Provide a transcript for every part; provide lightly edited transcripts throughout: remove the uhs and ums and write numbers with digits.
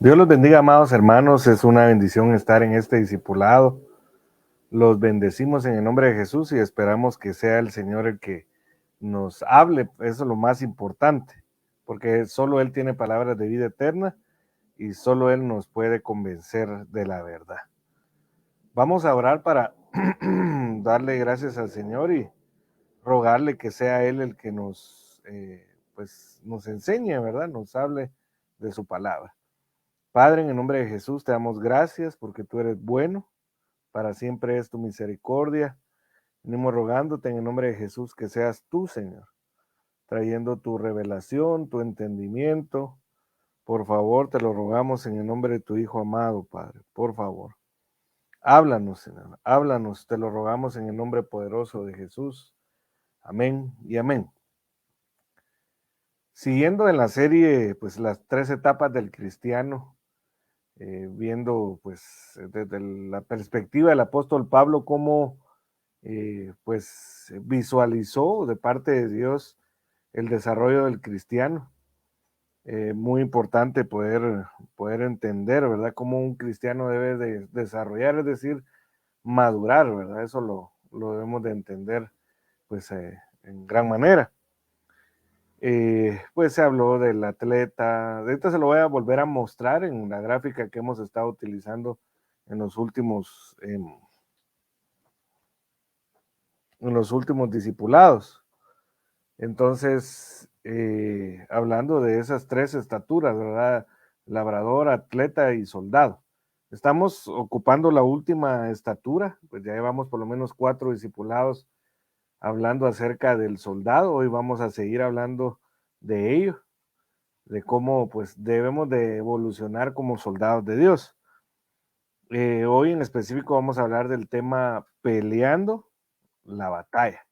Dios los bendiga, amados hermanos. Es una bendición estar en este discipulado. Los bendecimos en el nombre de Jesús y esperamos que sea el Señor el que nos hable. Eso es lo más importante, porque solo Él tiene palabras de vida eterna y solo Él nos puede convencer de la verdad. Vamos a orar para darle gracias al Señor y rogarle que sea Él el que nos enseñe, ¿verdad? Nos hable de su palabra. Padre, en el nombre de Jesús te damos gracias porque tú eres bueno, para siempre es tu misericordia. Venimos rogándote en el nombre de Jesús que seas tú, Señor, trayendo tu revelación, tu entendimiento. Por favor, te lo rogamos en el nombre de tu Hijo amado, Padre. Por favor, háblanos, Señor, háblanos. Te lo rogamos en el nombre poderoso de Jesús. Amén y amén. Siguiendo en la serie, pues las 3 etapas del cristiano, viendo pues desde la perspectiva del apóstol Pablo cómo pues visualizó de parte de Dios el desarrollo del cristiano. Muy importante poder entender, ¿verdad? Cómo un cristiano debe de desarrollar, es decir, madurar, ¿verdad? Eso lo debemos de entender pues en gran manera. Pues se habló del atleta. Ahorita se lo voy a volver a mostrar en la gráfica que hemos estado utilizando en los últimos discipulados. Entonces, hablando de esas 3 estaturas, ¿verdad? Labrador, atleta y soldado. Estamos ocupando la última estatura, pues ya llevamos por lo menos 4 discipulados hablando acerca del soldado. Hoy vamos a seguir hablando de ello, de cómo pues debemos de evolucionar como soldados de Dios. Hoy en específico vamos a hablar del tema peleando la batalla.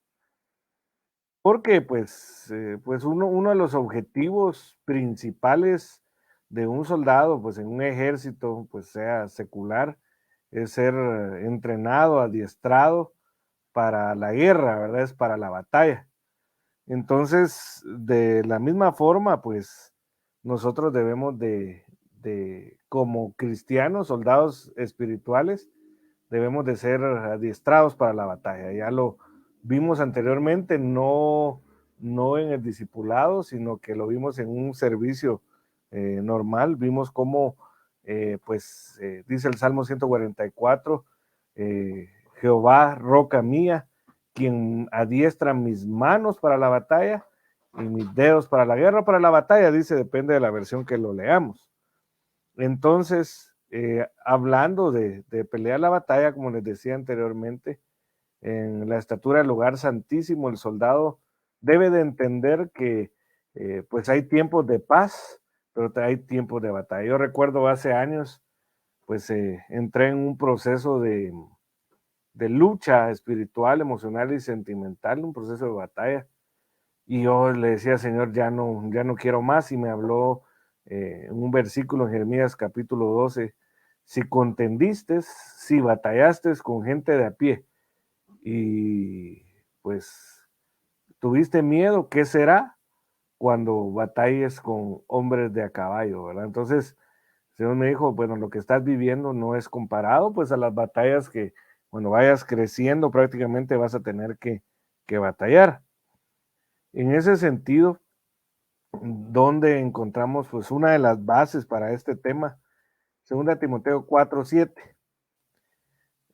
Porque pues uno de los objetivos principales de un soldado, pues en un ejército, pues sea secular, es ser entrenado, adiestrado para la guerra, ¿verdad? Es para la batalla. Entonces, de la misma forma, pues nosotros debemos como cristianos, soldados espirituales, debemos de ser adiestrados para la batalla. Ya lo vimos anteriormente, no en el discipulado, sino que lo vimos en un servicio normal. Vimos cómo, dice el Salmo 144, Jehová, roca mía, quien adiestra mis manos para la batalla y mis dedos para la guerra, para la batalla, dice, depende de la versión que lo leamos. Entonces, hablando de pelear la batalla, como les decía anteriormente, en la estatura del lugar santísimo, el soldado debe de entender que pues hay tiempos de paz, pero hay tiempos de batalla. Yo recuerdo hace años, pues entré en un proceso de lucha espiritual, emocional y sentimental, un proceso de batalla. Y yo le decía, Señor, ya no quiero más. Y me habló en un versículo en Jeremías capítulo 12, si contendiste, si batallaste con gente de a pie y pues tuviste miedo, ¿qué será cuando batalles con hombres de a caballo, verdad? Entonces, el Señor me dijo, bueno, lo que estás viviendo no es comparado pues a las batallas que cuando vayas creciendo prácticamente vas a tener que batallar. En ese sentido, donde encontramos pues una de las bases para este tema, 2 Timoteo 4:7.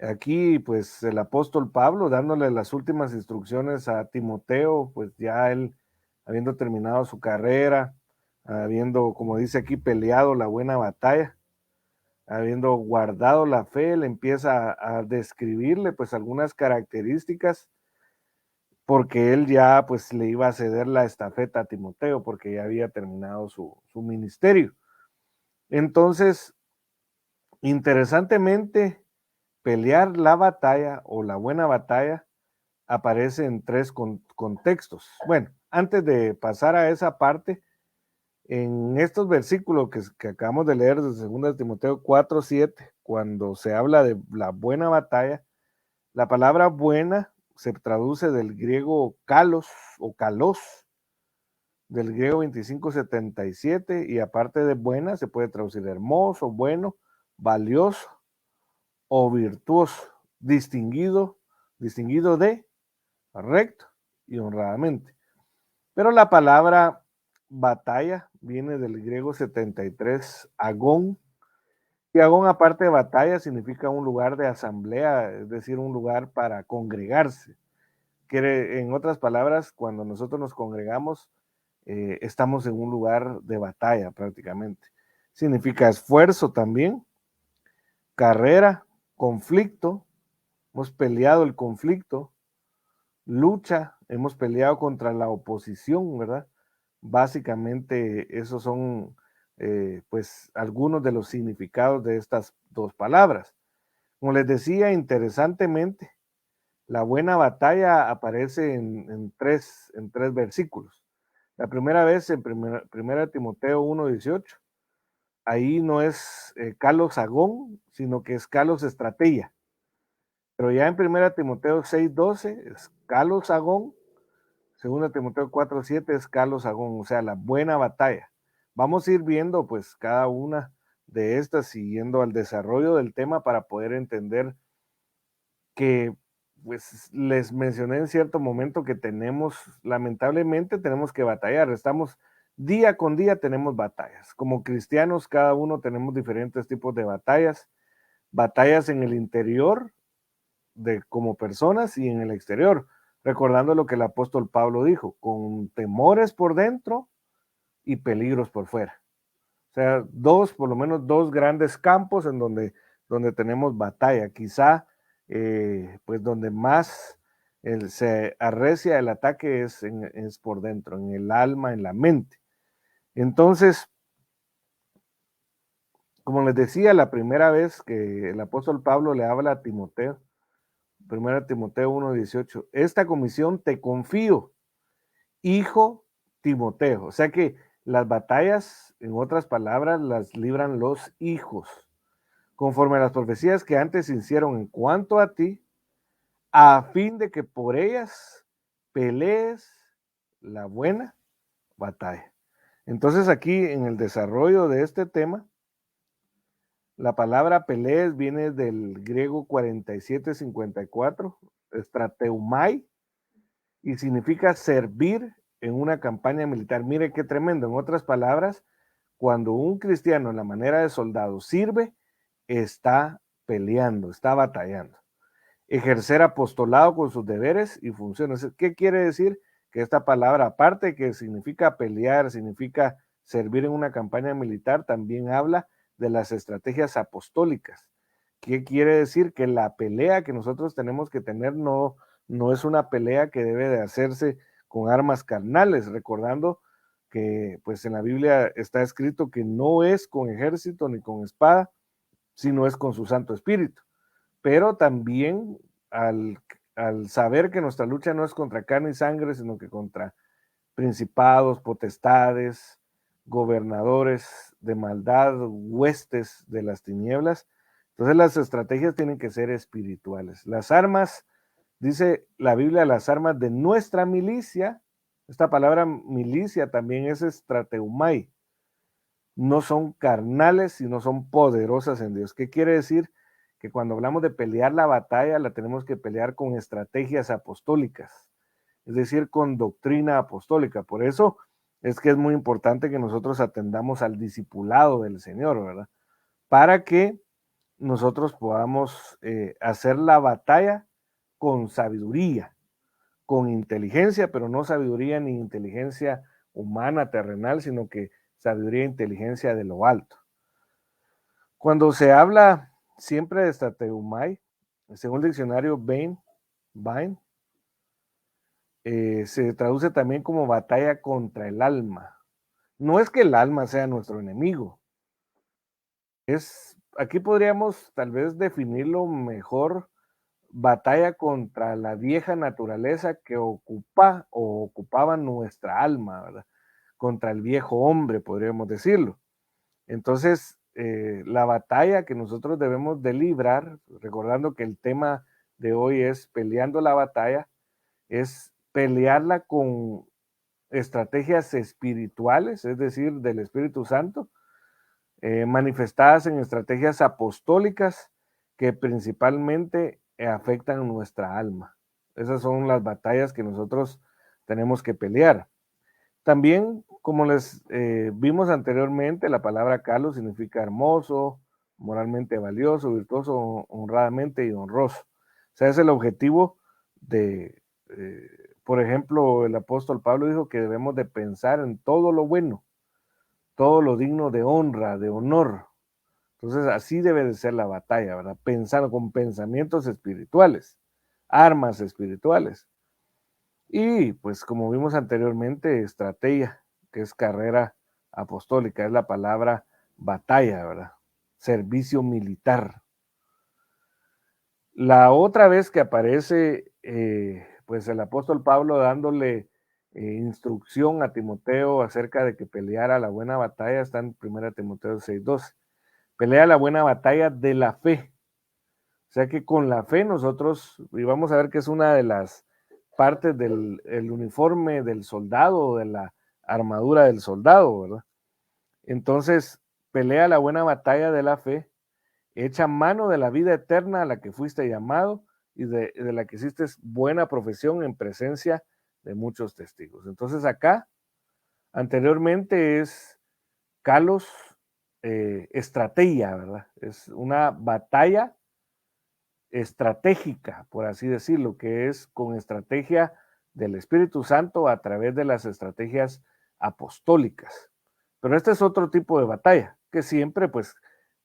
Aquí pues el apóstol Pablo dándole las últimas instrucciones a Timoteo, pues ya él habiendo terminado su carrera, habiendo, como dice aquí, peleado la buena batalla, habiendo guardado la fe, le empieza a describirle pues algunas características, porque él ya pues le iba a ceder la estafeta a Timoteo, porque ya había terminado su ministerio. Entonces, interesantemente, pelear la batalla o la buena batalla aparece en 3 contextos. Bueno, antes de pasar a esa parte, en estos versículos que acabamos de leer de 2 Timoteo 4:7, cuando se habla de la buena batalla, la palabra buena se traduce del griego kalos o kalos, del griego 2577, y aparte de buena se puede traducir hermoso, bueno, valioso o virtuoso, distinguido de, recto y honradamente. Pero la palabra batalla viene del griego 73, agón, y agón, aparte de batalla, significa un lugar de asamblea, es decir, un lugar para congregarse. En otras palabras, cuando nosotros nos congregamos, estamos en un lugar de batalla prácticamente. Significa esfuerzo también, carrera, conflicto, hemos peleado el conflicto, lucha, hemos peleado contra la oposición, ¿verdad? Básicamente esos son pues algunos de los significados de estas dos palabras. Como les decía, interesantemente, la buena batalla aparece en tres versículos. La primera vez en primera Timoteo 1:18, ahí no es kalos agón, sino que es kalos estrategia. Pero ya en primera Timoteo 6:12 es kalos agón, segunda Timoteo 4:7 es kalos agón, o sea, la buena batalla. Vamos a ir viendo pues cada una de estas siguiendo al desarrollo del tema para poder entender que pues les mencioné en cierto momento que lamentablemente tenemos que batallar, estamos día con día tenemos batallas. Como cristianos cada uno tenemos diferentes tipos de batallas en el interior de como personas y en el exterior, recordando lo que el apóstol Pablo dijo, con temores por dentro y peligros por fuera. O sea, por lo menos dos grandes campos en donde tenemos batalla. Quizá, pues donde más se arrecia el ataque es por dentro, en el alma, en la mente. Entonces, como les decía, la primera vez que el apóstol Pablo le habla a Timoteo, 1 Timoteo 1:18, esta comisión te confío, hijo Timoteo. O sea que las batallas, en otras palabras, las libran los hijos, conforme a las profecías que antes se hicieron en cuanto a ti, a fin de que por ellas pelees la buena batalla. Entonces aquí en el desarrollo de este tema, la palabra pelees viene del griego 4754, strateumai, y significa servir en una campaña militar. Mire qué tremendo. En otras palabras, cuando un cristiano en la manera de soldado sirve, está peleando, está batallando. Ejercer apostolado con sus deberes y funciones. ¿Qué quiere decir? Que esta palabra, aparte que significa pelear, significa servir en una campaña militar, también habla de las estrategias apostólicas. ¿Qué quiere decir? Que la pelea que nosotros tenemos que tener no es una pelea que debe de hacerse con armas carnales, recordando que pues en la Biblia está escrito que no es con ejército ni con espada, sino es con su Santo Espíritu. Pero también al saber que nuestra lucha no es contra carne y sangre, sino que contra principados, potestades, gobernadores de maldad, huestes de las tinieblas, entonces las estrategias tienen que ser espirituales. Las armas, dice la Biblia, las armas de nuestra milicia, esta palabra milicia también es estrateumai, no son carnales, sino son poderosas en Dios. ¿Qué quiere decir? Que cuando hablamos de pelear la batalla, la tenemos que pelear con estrategias apostólicas, es decir, con doctrina apostólica. Por eso es que es muy importante que nosotros atendamos al discipulado del Señor, ¿verdad? Para que nosotros podamos hacer la batalla con sabiduría, con inteligencia, pero no sabiduría ni inteligencia humana, terrenal, sino que sabiduría e inteligencia de lo alto. Cuando se habla siempre de strateumai, según el diccionario Bain, se traduce también como batalla contra el alma. No es que el alma sea nuestro enemigo, aquí podríamos tal vez definirlo mejor, batalla contra la vieja naturaleza que ocupaba nuestra alma, ¿verdad? Contra el viejo hombre, podríamos decirlo. Entonces, la batalla que nosotros debemos de librar, recordando que el tema de hoy es peleando la batalla, es pelearla con estrategias espirituales, es decir, del Espíritu Santo, manifestadas en estrategias apostólicas que principalmente afectan nuestra alma. Esas son las batallas que nosotros tenemos que pelear. También, como les vimos anteriormente, la palabra Carlos significa hermoso, moralmente valioso, virtuoso, honradamente y honroso. O sea, es el objetivo de, por ejemplo, el apóstol Pablo dijo que debemos de pensar en todo lo bueno, todo lo digno de honra, de honor. Entonces, así debe de ser la batalla, ¿verdad? Pensando con pensamientos espirituales, armas espirituales. Y pues como vimos anteriormente, estrategia, que es carrera apostólica, es la palabra batalla, ¿verdad? Servicio militar. La otra vez que aparece, pues el apóstol Pablo dándole instrucción a Timoteo acerca de que peleara la buena batalla, está en 1 Timoteo 6:12. Pelea la buena batalla de la fe. O sea que con la fe nosotros, y vamos a ver que es una de las partes del uniforme del soldado, de la armadura del soldado, ¿verdad? Entonces, pelea la buena batalla de la fe, echa mano de la vida eterna a la que fuiste llamado y de la que hiciste buena profesión en presencia de muchos testigos. Entonces acá, anteriormente es Kalos, estrategia, ¿verdad? Es una batalla estratégica, por así decirlo, que es con estrategia del Espíritu Santo a través de las estrategias apostólicas. Pero este es otro tipo de batalla, que siempre, pues,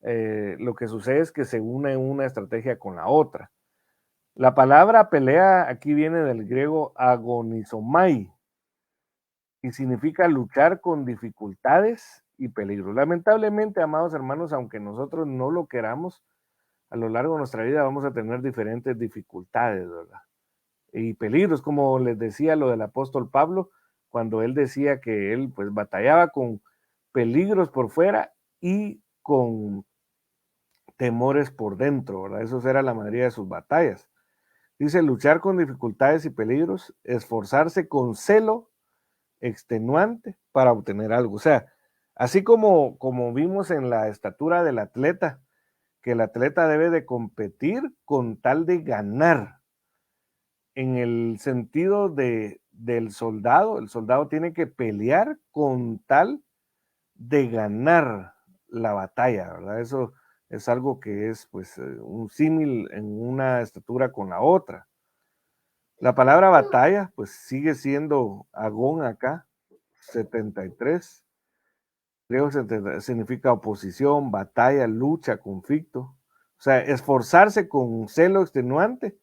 lo que sucede es que se une una estrategia con la otra. La palabra pelea aquí viene del griego agonizomai y significa luchar con dificultades y peligros. Lamentablemente, amados hermanos, aunque nosotros no lo queramos, a lo largo de nuestra vida vamos a tener diferentes dificultades, ¿verdad? Y peligros, como les decía lo del apóstol Pablo, cuando él decía que él pues batallaba con peligros por fuera y con temores por dentro, ¿verdad? Eso era la mayoría de sus batallas. Dice, luchar con dificultades y peligros, esforzarse con celo extenuante para obtener algo. O sea, así como vimos en la estatura del atleta, que el atleta debe de competir con tal de ganar. En el sentido del soldado, el soldado tiene que pelear con tal de ganar la batalla, ¿verdad? Eso es algo que es pues un símil en una estatura con la otra. La palabra batalla pues sigue siendo agón acá, 73. Griego significa oposición, batalla, lucha, conflicto. O sea, esforzarse con celo extenuante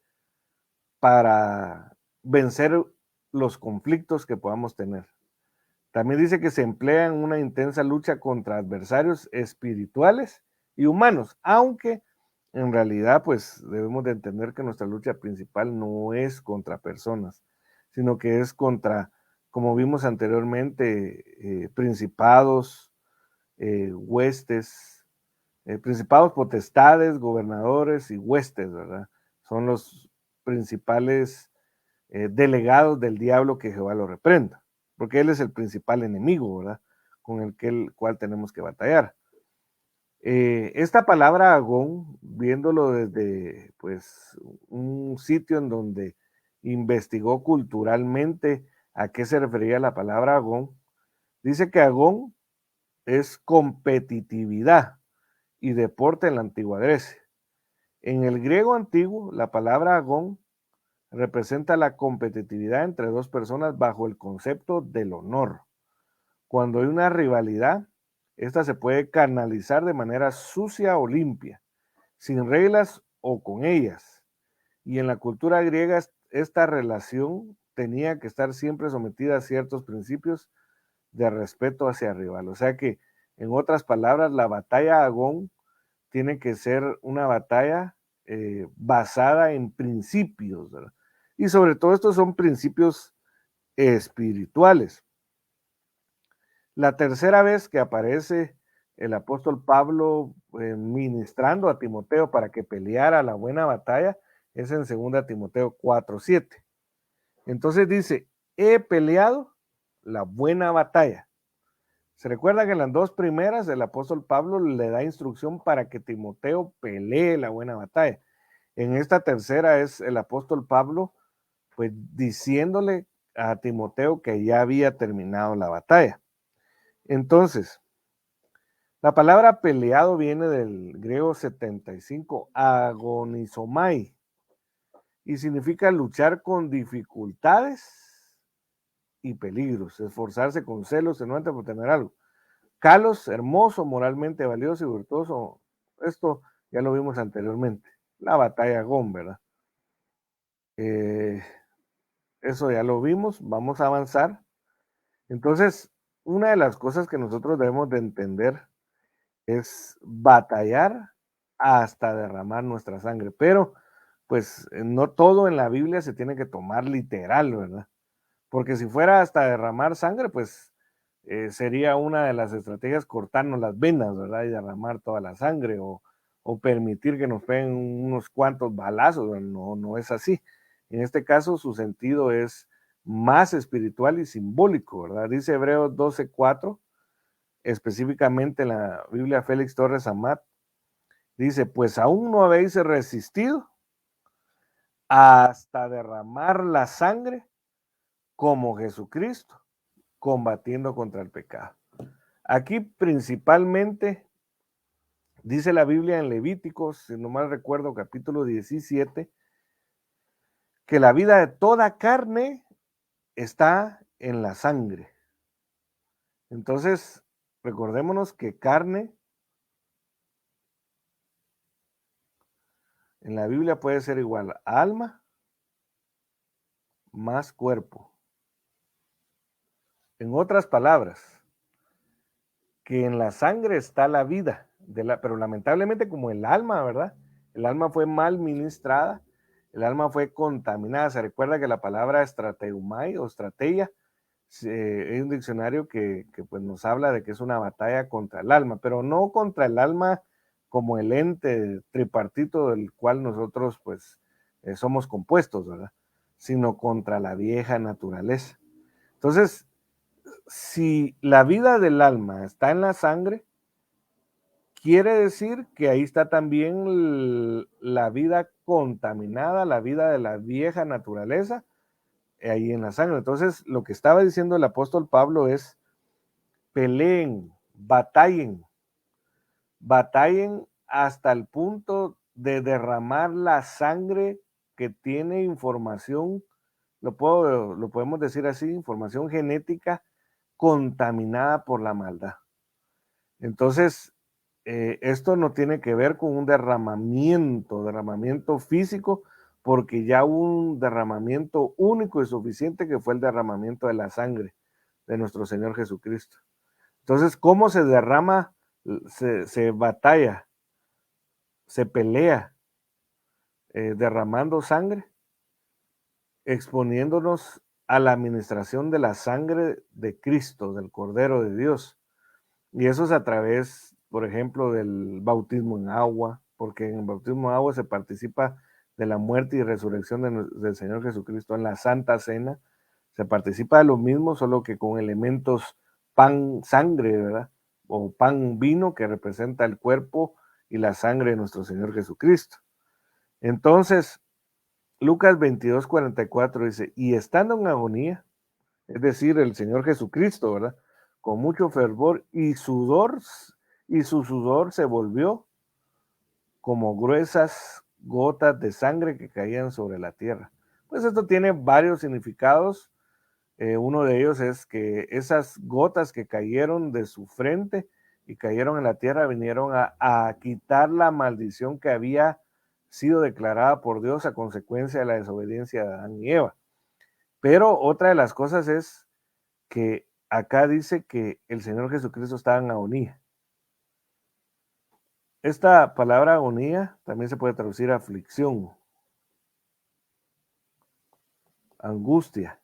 para vencer los conflictos que podamos tener. También dice que se emplea en una intensa lucha contra adversarios espirituales y humanos, aunque en realidad pues debemos de entender que nuestra lucha principal no es contra personas, sino que es contra, como vimos anteriormente, principados, huestes, principados, potestades, gobernadores y huestes, ¿verdad? Son los principales delegados del diablo, que Jehová lo reprenda, porque él es el principal enemigo, ¿verdad? Con el cual tenemos que batallar. Esta palabra Agón, viéndolo desde pues un sitio en donde investigó culturalmente a qué se refería la palabra Agón, dice que Agón es competitividad y deporte en la antigua Grecia. En el griego antiguo, la palabra agón representa la competitividad entre dos personas bajo el concepto del honor. Cuando hay una rivalidad, esta se puede canalizar de manera sucia o limpia, sin reglas o con ellas. Y en la cultura griega, esta relación tenía que estar siempre sometida a ciertos principios de respeto hacia el rival. O sea que, en otras palabras, la batalla agón tiene que ser una batalla basada en principios, ¿verdad? Y sobre todo estos son principios espirituales. La tercera vez que aparece el apóstol Pablo ministrando a Timoteo para que peleara la buena batalla es en 2 Timoteo 4:7. Entonces dice, he peleado la buena batalla. Se recuerda que en las dos primeras el apóstol Pablo le da instrucción para que Timoteo pelee la buena batalla. En esta tercera es el apóstol Pablo pues diciéndole a Timoteo que ya había terminado la batalla. Entonces, la palabra peleado viene del griego 75, agonizomai, y significa luchar con dificultades y peligros, esforzarse con celos, tenuante por tener algo. Kalos, hermoso, moralmente valioso y virtuoso. Esto ya lo vimos anteriormente. La batalla Agón, ¿verdad? Eso ya lo vimos, vamos a avanzar. Entonces, una de las cosas que nosotros debemos de entender es batallar hasta derramar nuestra sangre, pero pues no todo en la Biblia se tiene que tomar literal, ¿verdad? Porque si fuera hasta derramar sangre, pues sería una de las estrategias cortarnos las venas, ¿verdad? Y derramar toda la sangre o permitir que nos peguen unos cuantos balazos, no, no es así. En este caso, su sentido es más espiritual y simbólico, ¿verdad? Dice Hebreos 12:4, específicamente en la Biblia Félix Torres Amat, dice, pues aún no habéis resistido hasta derramar la sangre como Jesucristo, combatiendo contra el pecado. Aquí principalmente dice la Biblia en Levíticos, si no mal recuerdo, capítulo 17, que la vida de toda carne está en la sangre. Entonces, recordémonos que carne en la Biblia puede ser igual a alma más cuerpo. En otras palabras, que en la sangre está la vida, pero lamentablemente como el alma, ¿verdad? El alma fue mal ministrada, el alma fue contaminada. Se recuerda que la palabra estrateumai o estrategia es un diccionario que pues nos habla de que es una batalla contra el alma, pero no contra el alma como el ente tripartito del cual nosotros pues somos compuestos, ¿verdad? Sino contra la vieja naturaleza. Entonces, si la vida del alma está en la sangre, quiere decir que ahí está también la vida contaminada, la vida de la vieja naturaleza, ahí en la sangre. Entonces, lo que estaba diciendo el apóstol Pablo es, peleen, batallen hasta el punto de derramar la sangre que tiene información, lo podemos decir así, información genética contaminada por la maldad. Entonces, esto no tiene que ver con un derramamiento físico, porque ya hubo un derramamiento único y suficiente que fue el derramamiento de la sangre de nuestro Señor Jesucristo. Entonces, ¿cómo se derrama, se batalla, se pelea derramando sangre? Exponiéndonos a la administración de la sangre de Cristo, del Cordero de Dios. Y eso es a través, por ejemplo, del bautismo en agua, porque en el bautismo en agua se participa de la muerte y resurrección del Señor Jesucristo. En la Santa Cena se participa de lo mismo, solo que con elementos pan, sangre, ¿verdad? O pan, vino, que representa el cuerpo y la sangre de nuestro Señor Jesucristo. Entonces, Lucas 22:44 dice, y estando en agonía, es decir, el Señor Jesucristo, ¿verdad? Con mucho fervor y sudor, y su sudor se volvió como gruesas gotas de sangre que caían sobre la tierra. Pues esto tiene varios significados. Uno de ellos es que esas gotas que cayeron de su frente y cayeron en la tierra vinieron a quitar la maldición que había sido declarada por Dios a consecuencia de la desobediencia de Adán y Eva. Pero otra de las cosas es que acá dice que el Señor Jesucristo estaba en agonía. Esta palabra agonía también se puede traducir a aflicción, angustia.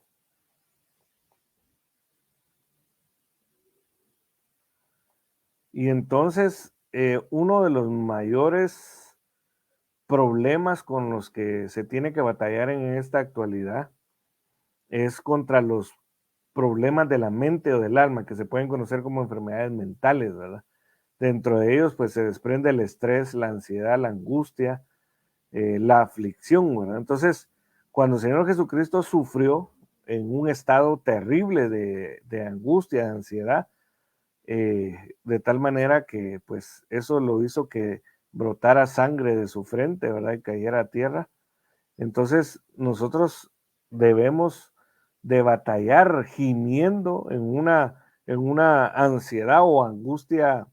Y entonces, uno de los mayores problemas con los que se tiene que batallar en esta actualidad es contra los problemas de la mente o del alma que se pueden conocer como enfermedades mentales, ¿verdad? Dentro de ellos, pues se desprende el estrés, la ansiedad, la angustia, la aflicción, ¿verdad? Entonces, cuando el Señor Jesucristo sufrió en un estado terrible de angustia, de ansiedad, de tal manera que pues eso lo hizo que brotara sangre de su frente, ¿verdad? Y cayera a tierra. Entonces nosotros debemos de batallar gimiendo en una ansiedad o angustia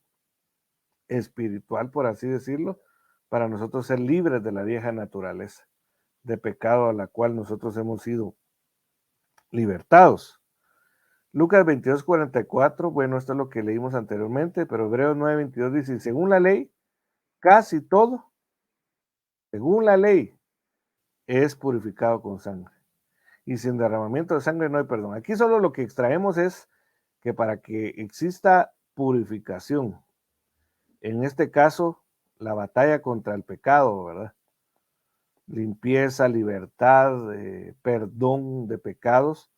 espiritual, por así decirlo, para nosotros ser libres de la vieja naturaleza, de pecado a la cual nosotros hemos sido libertados. Lucas 22:44, bueno, esto es lo que leímos anteriormente, pero Hebreos 9:22 dice, según la ley, casi todo, según la ley, es purificado con sangre. Y sin derramamiento de sangre no hay perdón. Aquí solo lo que extraemos es que para que exista purificación, en este caso, la batalla contra el pecado, ¿verdad? Limpieza, libertad, perdón de pecados,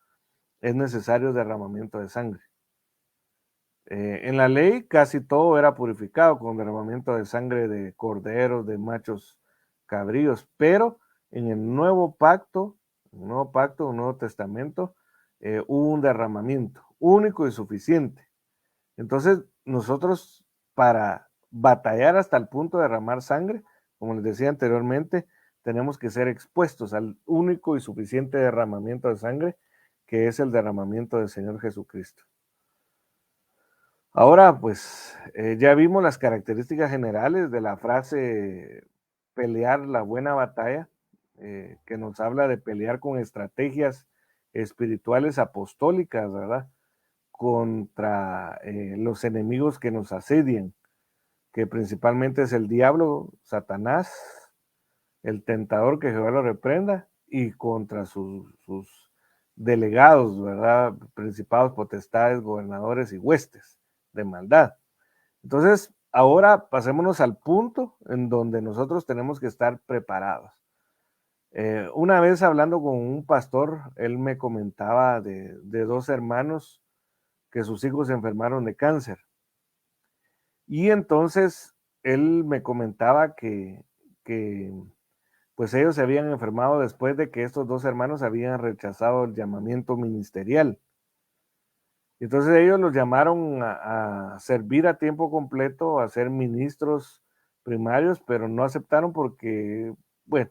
es necesario derramamiento de sangre. En la ley casi todo era purificado con derramamiento de sangre de corderos, de machos cabríos, pero en el nuevo pacto, un nuevo testamento, hubo un derramamiento único y suficiente. Entonces, nosotros para batallar hasta el punto de derramar sangre, como les decía anteriormente, tenemos que ser expuestos al único y suficiente derramamiento de sangre, que es el derramamiento del Señor Jesucristo. Ahora, pues ya vimos las características generales de la frase pelear la buena batalla, que nos habla de pelear con estrategias espirituales apostólicas, ¿verdad? Contra los enemigos que nos asedian, que principalmente es el diablo, Satanás, el tentador, que Jehová lo reprenda, y contra sus delegados, ¿verdad? Principados, potestades, gobernadores y huestes de maldad. Entonces, ahora pasémonos al punto en donde nosotros tenemos que estar preparados. Una vez hablando con un pastor, él me comentaba de dos hermanos que sus hijos se enfermaron de cáncer. Y entonces él me comentaba que pues ellos se habían enfermado después de que estos dos hermanos habían rechazado el llamamiento ministerial. Entonces ellos los llamaron a servir a tiempo completo, a ser ministros primarios, pero no aceptaron porque, bueno,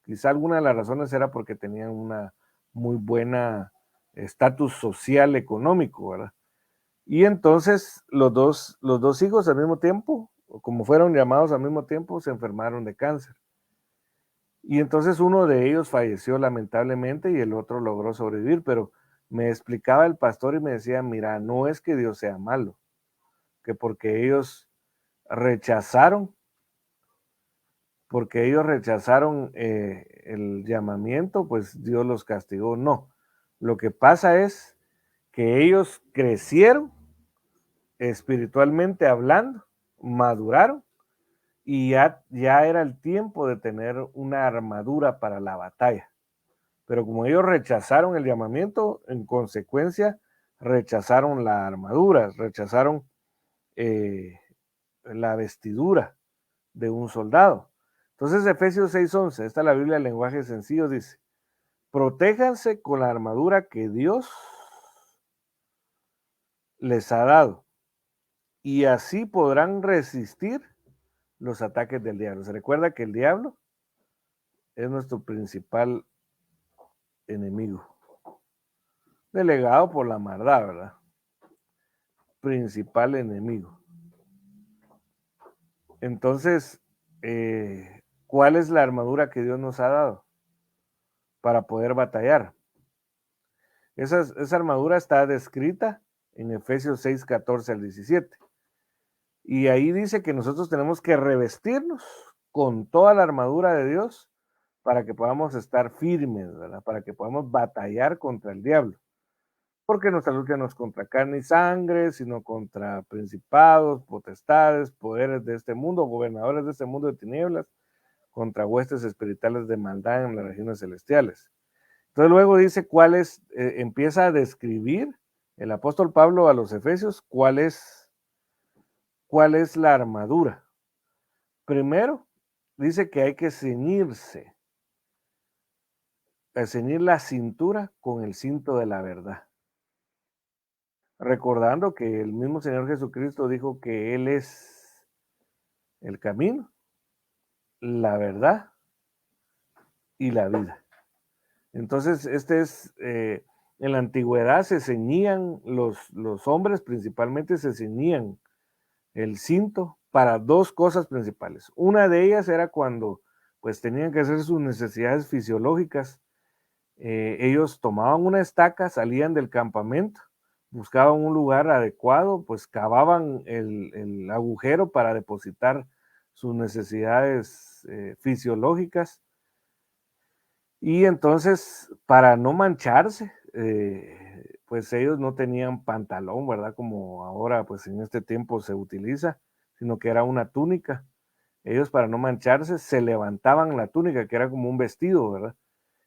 quizá alguna de las razones era porque tenían una muy buena estatus social económico, ¿verdad? Y entonces los dos hijos al mismo tiempo, como fueron llamados al mismo tiempo, se enfermaron de cáncer. Y entonces uno de ellos falleció lamentablemente y el otro logró sobrevivir, pero me explicaba el pastor y me decía, mira, no es que Dios sea malo, que rechazaron, porque ellos rechazaron el llamamiento, pues Dios los castigó. No, lo que pasa es que ellos crecieron espiritualmente hablando, maduraron y ya era el tiempo de tener una armadura para la batalla. Pero como ellos rechazaron el llamamiento, en consecuencia, rechazaron la armadura, rechazaron la vestidura de un soldado. Entonces, Efesios 6:11, esta es la Biblia en lenguaje sencillo, dice, protéjanse con la armadura que Dios les ha dado y así podrán resistir los ataques del diablo. Se recuerda que el diablo es nuestro principal enemigo, delegado por la maldad, ¿verdad? Principal enemigo. Entonces, ¿cuál es la armadura que Dios nos ha dado para poder batallar? Esa armadura está descrita en Efesios 6:14-17. Y ahí dice que nosotros tenemos que revestirnos con toda la armadura de Dios para que podamos estar firmes, ¿verdad? Para que podamos batallar contra el diablo. Porque nuestra lucha no es contra carne y sangre, sino contra principados, potestades, poderes de este mundo, gobernadores de este mundo de tinieblas, contra huestes espirituales de maldad en las regiones celestiales. Entonces luego dice cuál es, empieza a describir el apóstol Pablo a los Efesios cuál es la armadura. Primero, dice que hay que ceñirse, ceñir la cintura con el cinto de la verdad. Recordando que el mismo Señor Jesucristo dijo que Él es el camino, la verdad y la vida. Entonces, en la antigüedad se ceñían, los hombres principalmente se ceñían el cinto para dos cosas principales. Una de ellas era cuando pues tenían que hacer sus necesidades fisiológicas. Ellos tomaban una estaca, salían del campamento, buscaban un lugar adecuado, pues cavaban el agujero para depositar sus necesidades fisiológicas. Y entonces, para no mancharse, pues ellos no tenían pantalón, ¿verdad? Como ahora, pues en este tiempo se utiliza, sino que era una túnica. Ellos para no mancharse se levantaban la túnica, que era como un vestido, ¿verdad?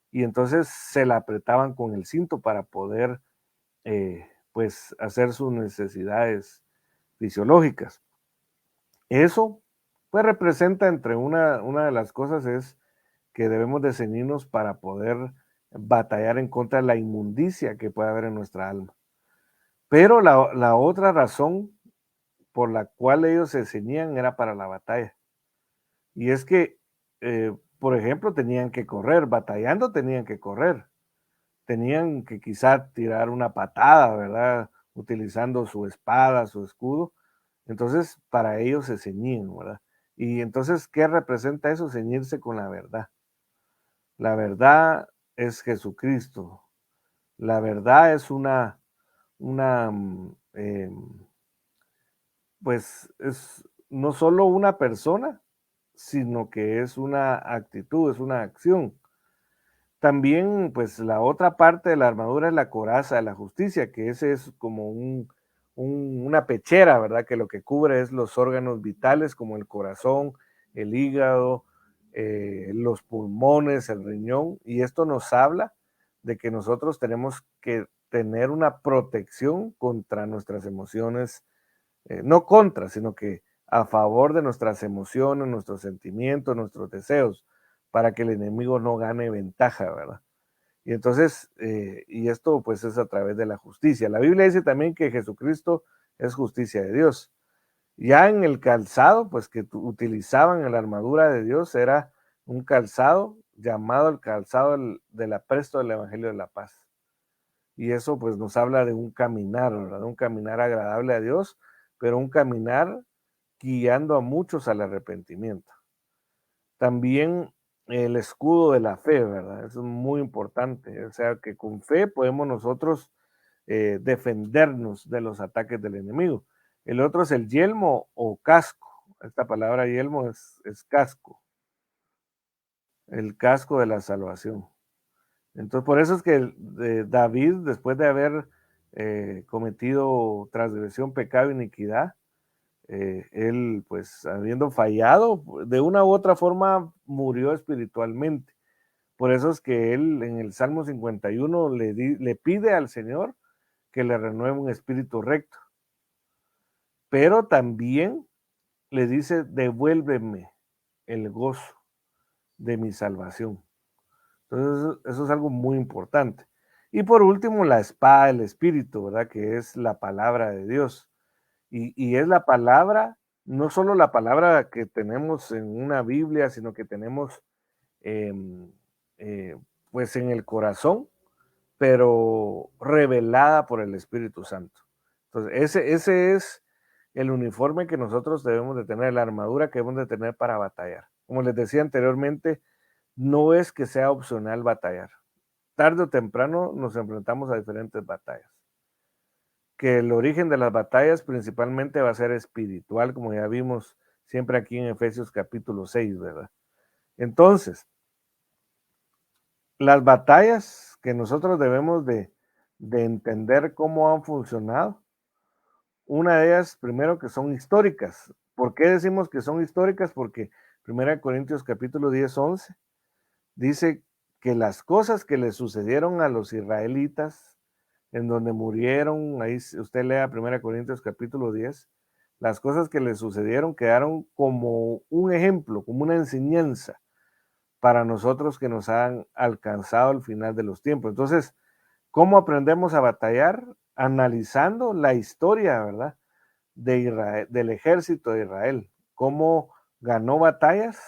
Y entonces se la apretaban con el cinto para poder, pues, hacer sus necesidades fisiológicas. Eso, pues, representa entre una de las cosas es que debemos de ceñirnos para poder batallar en contra de la inmundicia que puede haber en nuestra alma. Pero la otra razón por la cual ellos se ceñían era para la batalla. Y es que, por ejemplo, tenían que correr, batallando tenían que correr. Tenían que quizá tirar una patada, ¿verdad? Utilizando su espada, su escudo. Entonces, para ellos se ceñían, ¿verdad? Y entonces, ¿qué representa eso? Ceñirse con la verdad. La verdad es Jesucristo. La verdad es pues es no solo una persona, sino que es una actitud, es una acción. También, pues la otra parte de la armadura es la coraza de la justicia, que ese es como una pechera, ¿verdad? Que lo que cubre es los órganos vitales como el corazón, el hígado, los pulmones, el riñón, y esto nos habla de que nosotros tenemos que tener una protección contra nuestras emociones, no contra, sino que a favor de nuestras emociones, nuestros sentimientos, nuestros deseos, para que el enemigo no gane ventaja, ¿verdad? Y entonces, y esto pues es a través de la justicia. La Biblia dice también que Jesucristo es justicia de Dios. Ya en el calzado, pues que utilizaban en la armadura de Dios, era un calzado llamado el calzado del apresto del Evangelio de la Paz. Y eso pues nos habla de un caminar, ¿verdad? Un caminar agradable a Dios, pero un caminar guiando a muchos al arrepentimiento. También el escudo de la fe, ¿verdad? Eso es muy importante. O sea, que con fe podemos nosotros defendernos de los ataques del enemigo. El otro es el yelmo o casco. Esta palabra yelmo es casco, el casco de la salvación. Entonces, por eso es que David, después de haber cometido transgresión, pecado, iniquidad, él, pues, habiendo fallado, de una u otra forma, murió espiritualmente. Por eso es que él en el Salmo 51 le pide al Señor que le renueve un espíritu recto, pero también le dice, devuélveme el gozo de mi salvación. Entonces, eso es algo muy importante. Y por último, la espada del Espíritu, ¿verdad? Que es la palabra de Dios. Y es la palabra, no solo la palabra que tenemos en una Biblia, sino que tenemos em, eh, pues en el corazón, pero revelada por el Espíritu Santo. Entonces, ese es el uniforme que nosotros debemos de tener, la armadura que debemos de tener para batallar. Como les decía anteriormente, no es que sea opcional batallar. Tarde o temprano nos enfrentamos a diferentes batallas. Que el origen de las batallas principalmente va a ser espiritual, como ya vimos siempre aquí en Efesios capítulo 6, ¿verdad? Entonces, las batallas que nosotros debemos de entender cómo han funcionado, una de ellas, primero, que son históricas. ¿Por qué decimos que son históricas? Porque 1 Corintios capítulo 10, 11 dice que las cosas que le sucedieron a los israelitas, en donde murieron, ahí usted lea 1 Corintios capítulo 10, las cosas que le sucedieron quedaron como un ejemplo, como una enseñanza para nosotros que nos han alcanzado al final de los tiempos. Entonces, ¿cómo aprendemos a batallar? Analizando la historia, ¿verdad? De Israel, del ejército de Israel, cómo ganó batallas,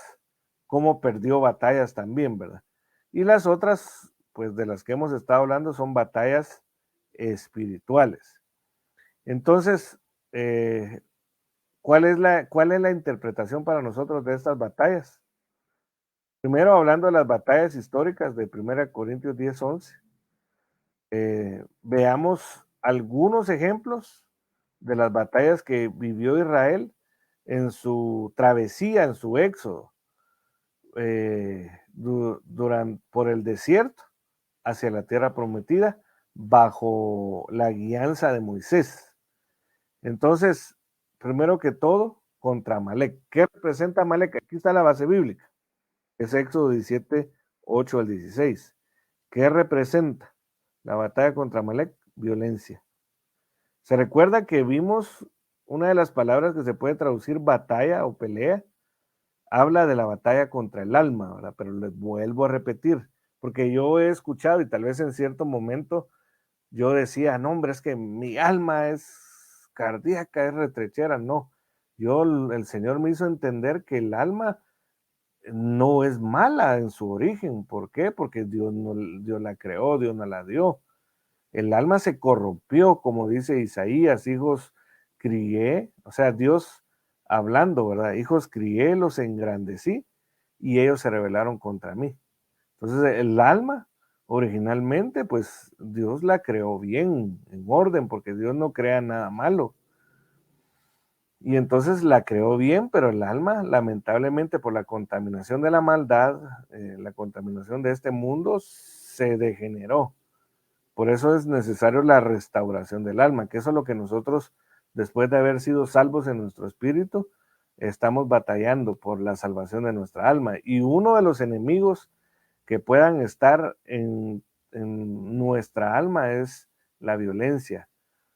cómo perdió batallas también, ¿verdad? Y las otras, pues de las que hemos estado hablando, son batallas espirituales. Entonces, cuál es la interpretación para nosotros de estas batallas? Primero, hablando de las batallas históricas de 1 Corintios 10:11, veamos algunos ejemplos de las batallas que vivió Israel en su travesía, en su éxodo, por el desierto hacia la tierra prometida, bajo la guianza de Moisés. Entonces, primero que todo, contra Amalek. ¿Qué representa Amalek? Aquí está la base bíblica. Es Éxodo 17, 8 al 16. ¿Qué representa la batalla contra Amalek? Violencia. Se recuerda que vimos una de las palabras que se puede traducir batalla o pelea, habla de la batalla contra el alma, ¿verdad? Pero les vuelvo a repetir, porque yo he escuchado y tal vez en cierto momento yo decía, no, hombre, es que mi alma es cardíaca, es retrechera. No, el Señor me hizo entender que el alma no es mala en su origen. ¿Por qué? Porque Dios la creó, Dios no la dio. El alma se corrompió, como dice Isaías, hijos crié, o sea, Dios hablando, ¿verdad? Hijos crié, los engrandecí y ellos se rebelaron contra mí. Entonces, el alma, originalmente, pues Dios la creó bien, en orden, porque Dios no crea nada malo. Y entonces la creó bien, pero el alma, lamentablemente, por la contaminación de la maldad, la contaminación de este mundo, se degeneró. Por eso es necesario la restauración del alma, que eso es lo que nosotros, después de haber sido salvos en nuestro espíritu, estamos batallando por la salvación de nuestra alma. Y uno de los enemigos que puedan estar en nuestra alma es la violencia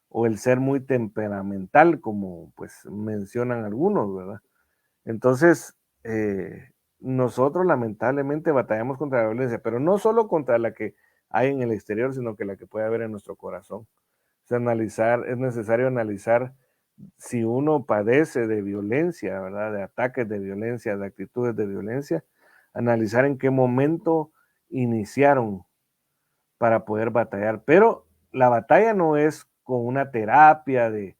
o el ser muy temperamental, como pues mencionan algunos, ¿verdad? Entonces, nosotros lamentablemente batallamos contra la violencia, pero no solo contra la que hay en el exterior, sino que la que puede haber en nuestro corazón. Es necesario analizar si uno padece de violencia, ¿verdad? De ataques de violencia, de actitudes de violencia, analizar en qué momento iniciaron para poder batallar. Pero la batalla no es con una terapia de,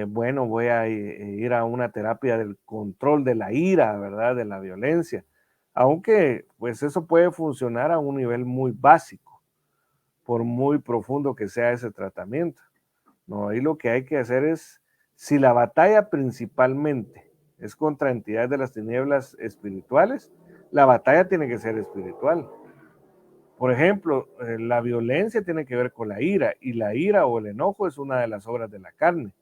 bueno, voy a ir a una terapia del control de la ira, ¿verdad? De la violencia. Aunque, pues eso puede funcionar a un nivel muy básico, por muy profundo que sea ese tratamiento. No, ahí lo que hay que hacer es, si la batalla principalmente es contra entidades de las tinieblas espirituales, la batalla tiene que ser espiritual. Por ejemplo, la violencia tiene que ver con la ira, y la ira o el enojo es una de las obras de la carne.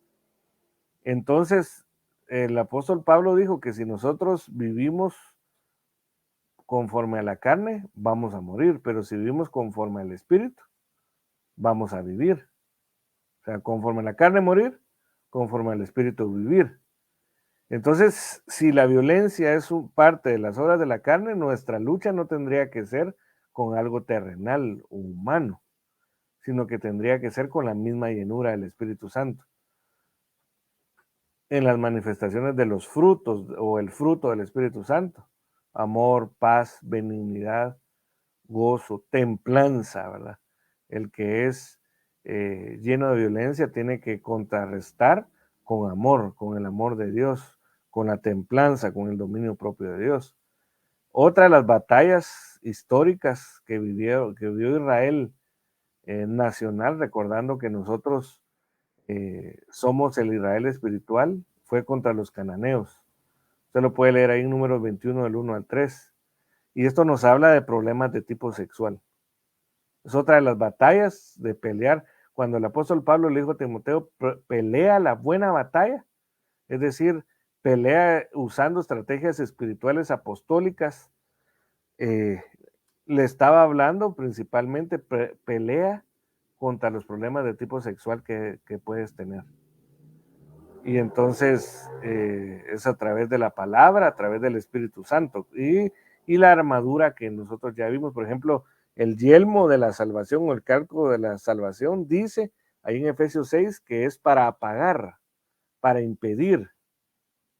Entonces, el apóstol Pablo dijo que si nosotros vivimos conforme a la carne, vamos a morir, pero si vivimos conforme al espíritu, vamos a vivir. O sea, conforme a la carne morir, conforme al espíritu vivir. Entonces, si la violencia es parte de las obras de la carne, nuestra lucha no tendría que ser con algo terrenal o humano, sino que tendría que ser con la misma llenura del Espíritu Santo. En las manifestaciones de los frutos o el fruto del Espíritu Santo: amor, paz, benignidad, gozo, templanza, ¿verdad? El que es lleno de violencia tiene que contrarrestar con amor, con el amor de Dios, con la templanza, con el dominio propio de Dios. Otra de las batallas históricas que vivió Israel nacional, recordando que nosotros somos el Israel espiritual, fue contra los cananeos. Usted lo puede leer ahí en Números 21 del 1 al 3. Y esto nos habla de problemas de tipo sexual. Es otra de las batallas de pelear. Cuando el apóstol Pablo le dijo a Timoteo, pelea la buena batalla, es decir, pelea usando estrategias espirituales apostólicas, le estaba hablando principalmente pelea contra los problemas de tipo sexual que puedes tener. Y entonces es a través de la palabra, a través del Espíritu Santo y la armadura que nosotros ya vimos. Por ejemplo, el yelmo de la salvación o el calco de la salvación dice ahí en Efesios 6 que es para apagar, para impedir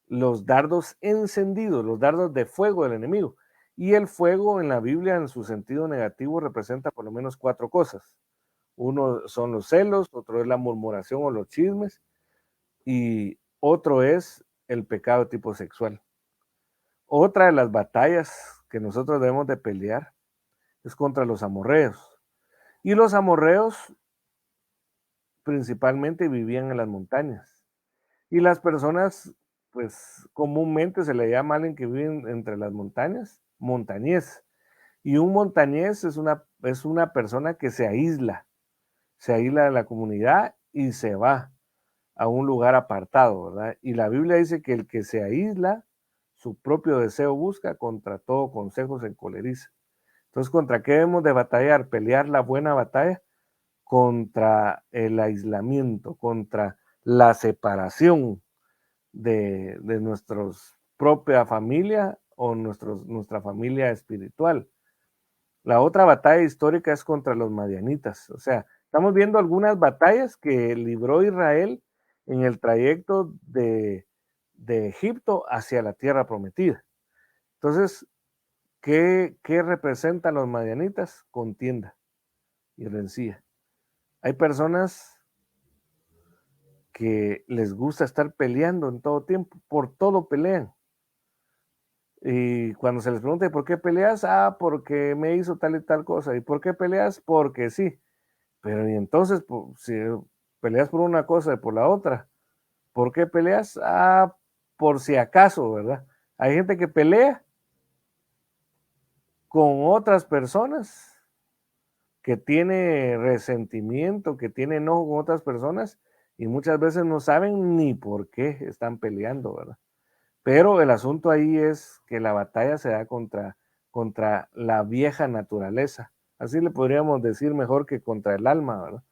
los dardos encendidos, los dardos de fuego del enemigo. Y el fuego en la Biblia en su sentido negativo representa por lo menos 4 cosas. Uno son los celos, otro es la murmuración o los chismes, y otro es el pecado de tipo sexual. Otra de las batallas que nosotros debemos de pelear es contra los amorreos. Y los amorreos principalmente vivían en las montañas. Y las personas, pues comúnmente se le llama a alguien que vive entre las montañas, montañés. Y un montañés es una persona que se aísla de la comunidad y se va a un lugar apartado, ¿verdad? Y la Biblia dice que el que se aísla, su propio deseo busca, contra todo consejo se encoleriza. Entonces, ¿contra qué debemos de batallar? Pelear la buena batalla contra el aislamiento, contra la separación de nuestra propia familia o nuestra familia espiritual. La otra batalla histórica es contra los madianitas. O sea, estamos viendo algunas batallas que libró Israel en el trayecto de Egipto hacia la tierra prometida. Entonces, ¿qué representan los madianitas? Contienda y rencilla. Hay personas que les gusta estar peleando en todo tiempo, por todo pelean. Y cuando se les pregunta, ¿por qué peleas? Ah, porque me hizo tal y tal cosa. ¿Y por qué peleas? Porque sí. Pero y entonces, si peleas por una cosa y por la otra, ¿por qué peleas? Ah, por si acaso, ¿verdad? Hay gente que pelea con otras personas, que tiene resentimiento, que tiene enojo con otras personas y muchas veces no saben ni por qué están peleando, ¿verdad? Pero el asunto ahí es que la batalla se da contra la vieja naturaleza. Así le podríamos decir mejor que contra el alma, ¿verdad?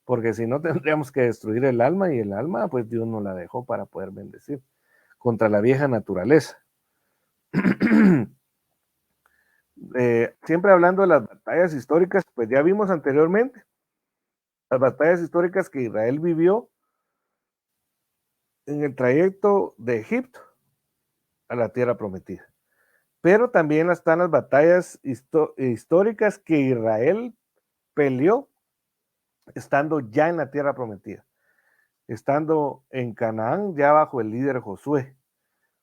Porque si no tendríamos que destruir el alma y el alma, pues Dios nos la dejó para poder bendecir. Contra la vieja naturaleza. Siempre hablando de las batallas históricas, pues ya vimos anteriormente las batallas históricas que Israel vivió en el trayecto de Egipto a la tierra prometida. Pero también están las batallas históricas que Israel peleó estando ya en la tierra prometida, estando en Canaán ya bajo el líder Josué.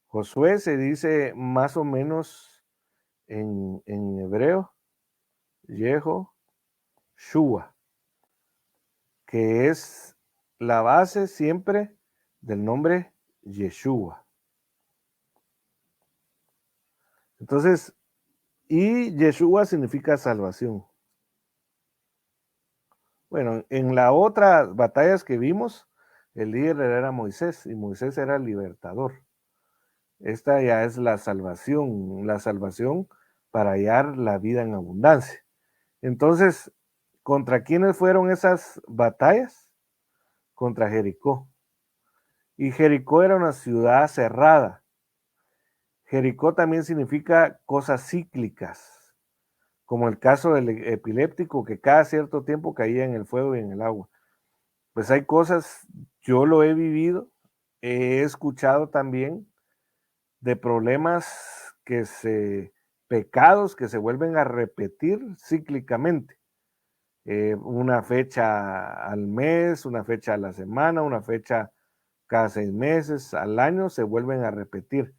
Josué se dice más o menos en hebreo, Yehoshua, que es la base siempre del nombre Yeshua. Entonces, y Yeshua significa salvación. Bueno, en las otras batallas que vimos, el líder era Moisés y Moisés era el libertador. Esta ya es la salvación para hallar la vida en abundancia. Entonces, ¿contra quiénes fueron esas batallas? Contra Jericó. Y Jericó era una ciudad cerrada. Jericó también significa cosas cíclicas, como el caso del epiléptico que cada cierto tiempo caía en el fuego y en el agua. Pues hay cosas, yo lo he vivido, he escuchado también de problemas pecados que se vuelven a repetir cíclicamente. Una fecha al mes, una fecha a la semana, una fecha cada 6 meses, al año se vuelven a repetir.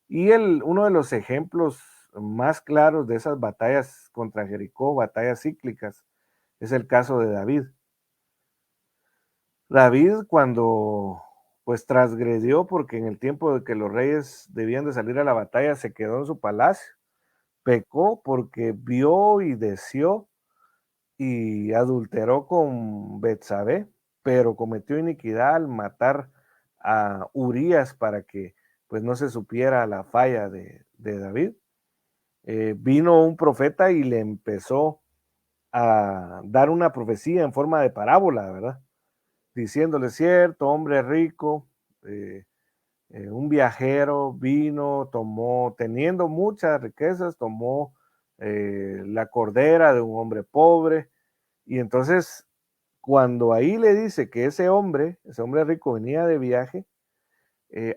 Y uno de los ejemplos más claros de esas batallas contra Jericó, batallas cíclicas, es el caso de David. David cuando pues transgredió, porque en el tiempo de que los reyes debían de salir a la batalla, se quedó en su palacio, pecó porque vio y deseó y adulteró con Betsabé, pero cometió iniquidad al matar a Urías para que pues no se supiera la falla de David. vino un profeta y le empezó a dar una profecía en forma de parábola, ¿verdad? Diciéndole, cierto, hombre rico, un viajero vino, tomó, teniendo muchas riquezas, tomó la cordera de un hombre pobre, y entonces cuando ahí le dice que ese hombre rico venía de viaje,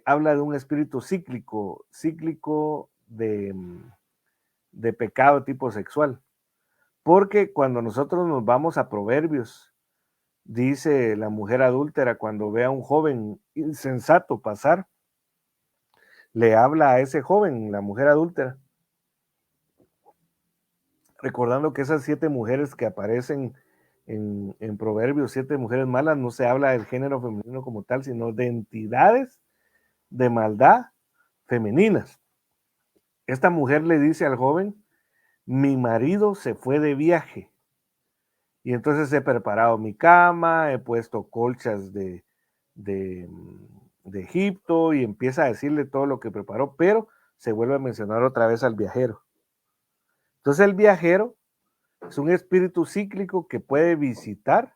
habla de un espíritu cíclico de pecado tipo sexual. Porque cuando nosotros nos vamos a Proverbios, dice la mujer adúltera, cuando ve a un joven insensato pasar, le habla a ese joven, la mujer adúltera, recordando que esas 7 mujeres que aparecen en Proverbios, 7 mujeres malas, no se habla del género femenino como tal, sino de entidades de maldad femeninas. Esta mujer le dice al joven, mi marido se fue de viaje y entonces he preparado mi cama, he puesto colchas de, de Egipto, y empieza a decirle todo lo que preparó, pero se vuelve a mencionar otra vez al viajero. Entonces el viajero es un espíritu cíclico que puede visitar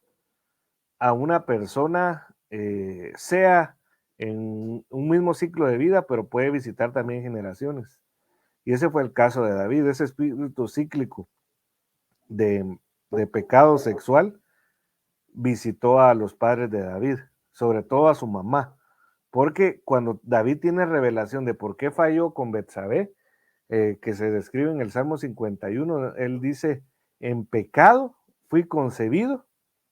a una persona, sea en un mismo ciclo de vida, pero puede visitar también generaciones. Y ese fue el caso de David, ese espíritu cíclico de pecado sexual visitó a los padres de David, sobre todo a su mamá, porque cuando David tiene revelación de por qué falló con Betsabé, que se describe en el Salmo 51, él dice, en pecado fui concebido,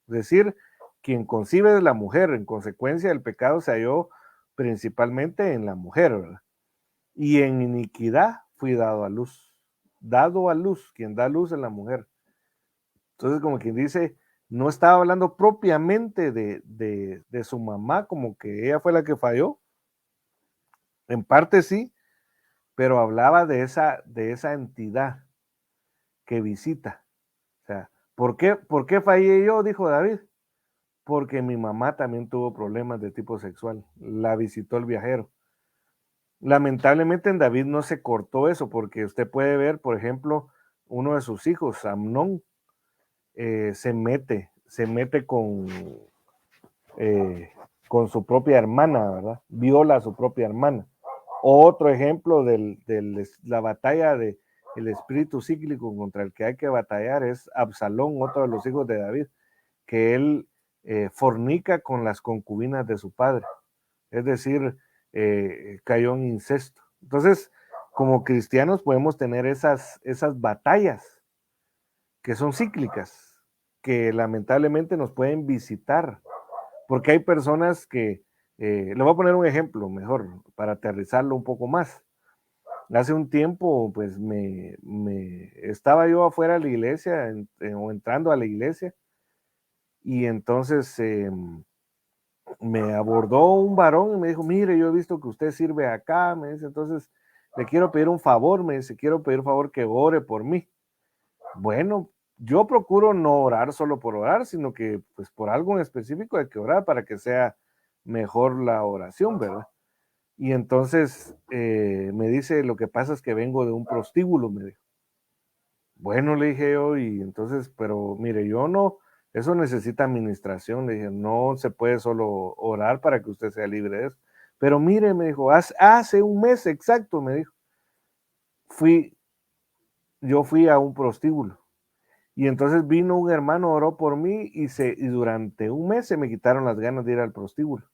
es decir, quien concibe es la mujer, en consecuencia el pecado se halló principalmente en la mujer, ¿verdad? Y en iniquidad fui dado a luz, quien da luz es la mujer. Entonces, como quien dice, no estaba hablando propiamente de su mamá, como que ella fue la que falló, en parte sí, pero hablaba de esa entidad que visita. O sea, ¿por qué fallé yo? Dijo David. Porque mi mamá también tuvo problemas de tipo sexual. La visitó el viajero. Lamentablemente en David no se cortó eso, porque usted puede ver, por ejemplo, uno de sus hijos, Amnón, se mete con su propia hermana, ¿verdad? Viola a su propia hermana. Otro ejemplo de la batalla del espíritu cíclico contra el que hay que batallar es Absalón, otro de los hijos de David, que él fornica con las concubinas de su padre, es decir, cayó en incesto. Entonces, como cristianos podemos tener esas batallas que son cíclicas, que lamentablemente nos pueden visitar, porque hay personas que, le voy a poner un ejemplo mejor para aterrizarlo un poco más. Hace un tiempo, pues estaba yo afuera de la iglesia o entrando a la iglesia, y entonces me abordó un varón y me dijo, mire, yo he visto que usted sirve acá, me dice, entonces le quiero pedir un favor, me dice, quiero pedir un favor que ore por mí. Bueno, yo procuro no orar solo por orar, sino que pues por algo en específico hay que orar para que sea mejor la oración, ¿verdad? Y entonces me dice, lo que pasa es que vengo de un prostíbulo, me dijo. Bueno, le dije yo, y entonces, pero mire, yo no, eso necesita administración, le dije, no se puede solo orar para que usted sea libre de eso. Pero mire, me dijo, hace un mes exacto, me dijo, yo fui a un prostíbulo. Y entonces vino un hermano, oró por mí y durante un mes se me quitaron las ganas de ir al prostíbulo.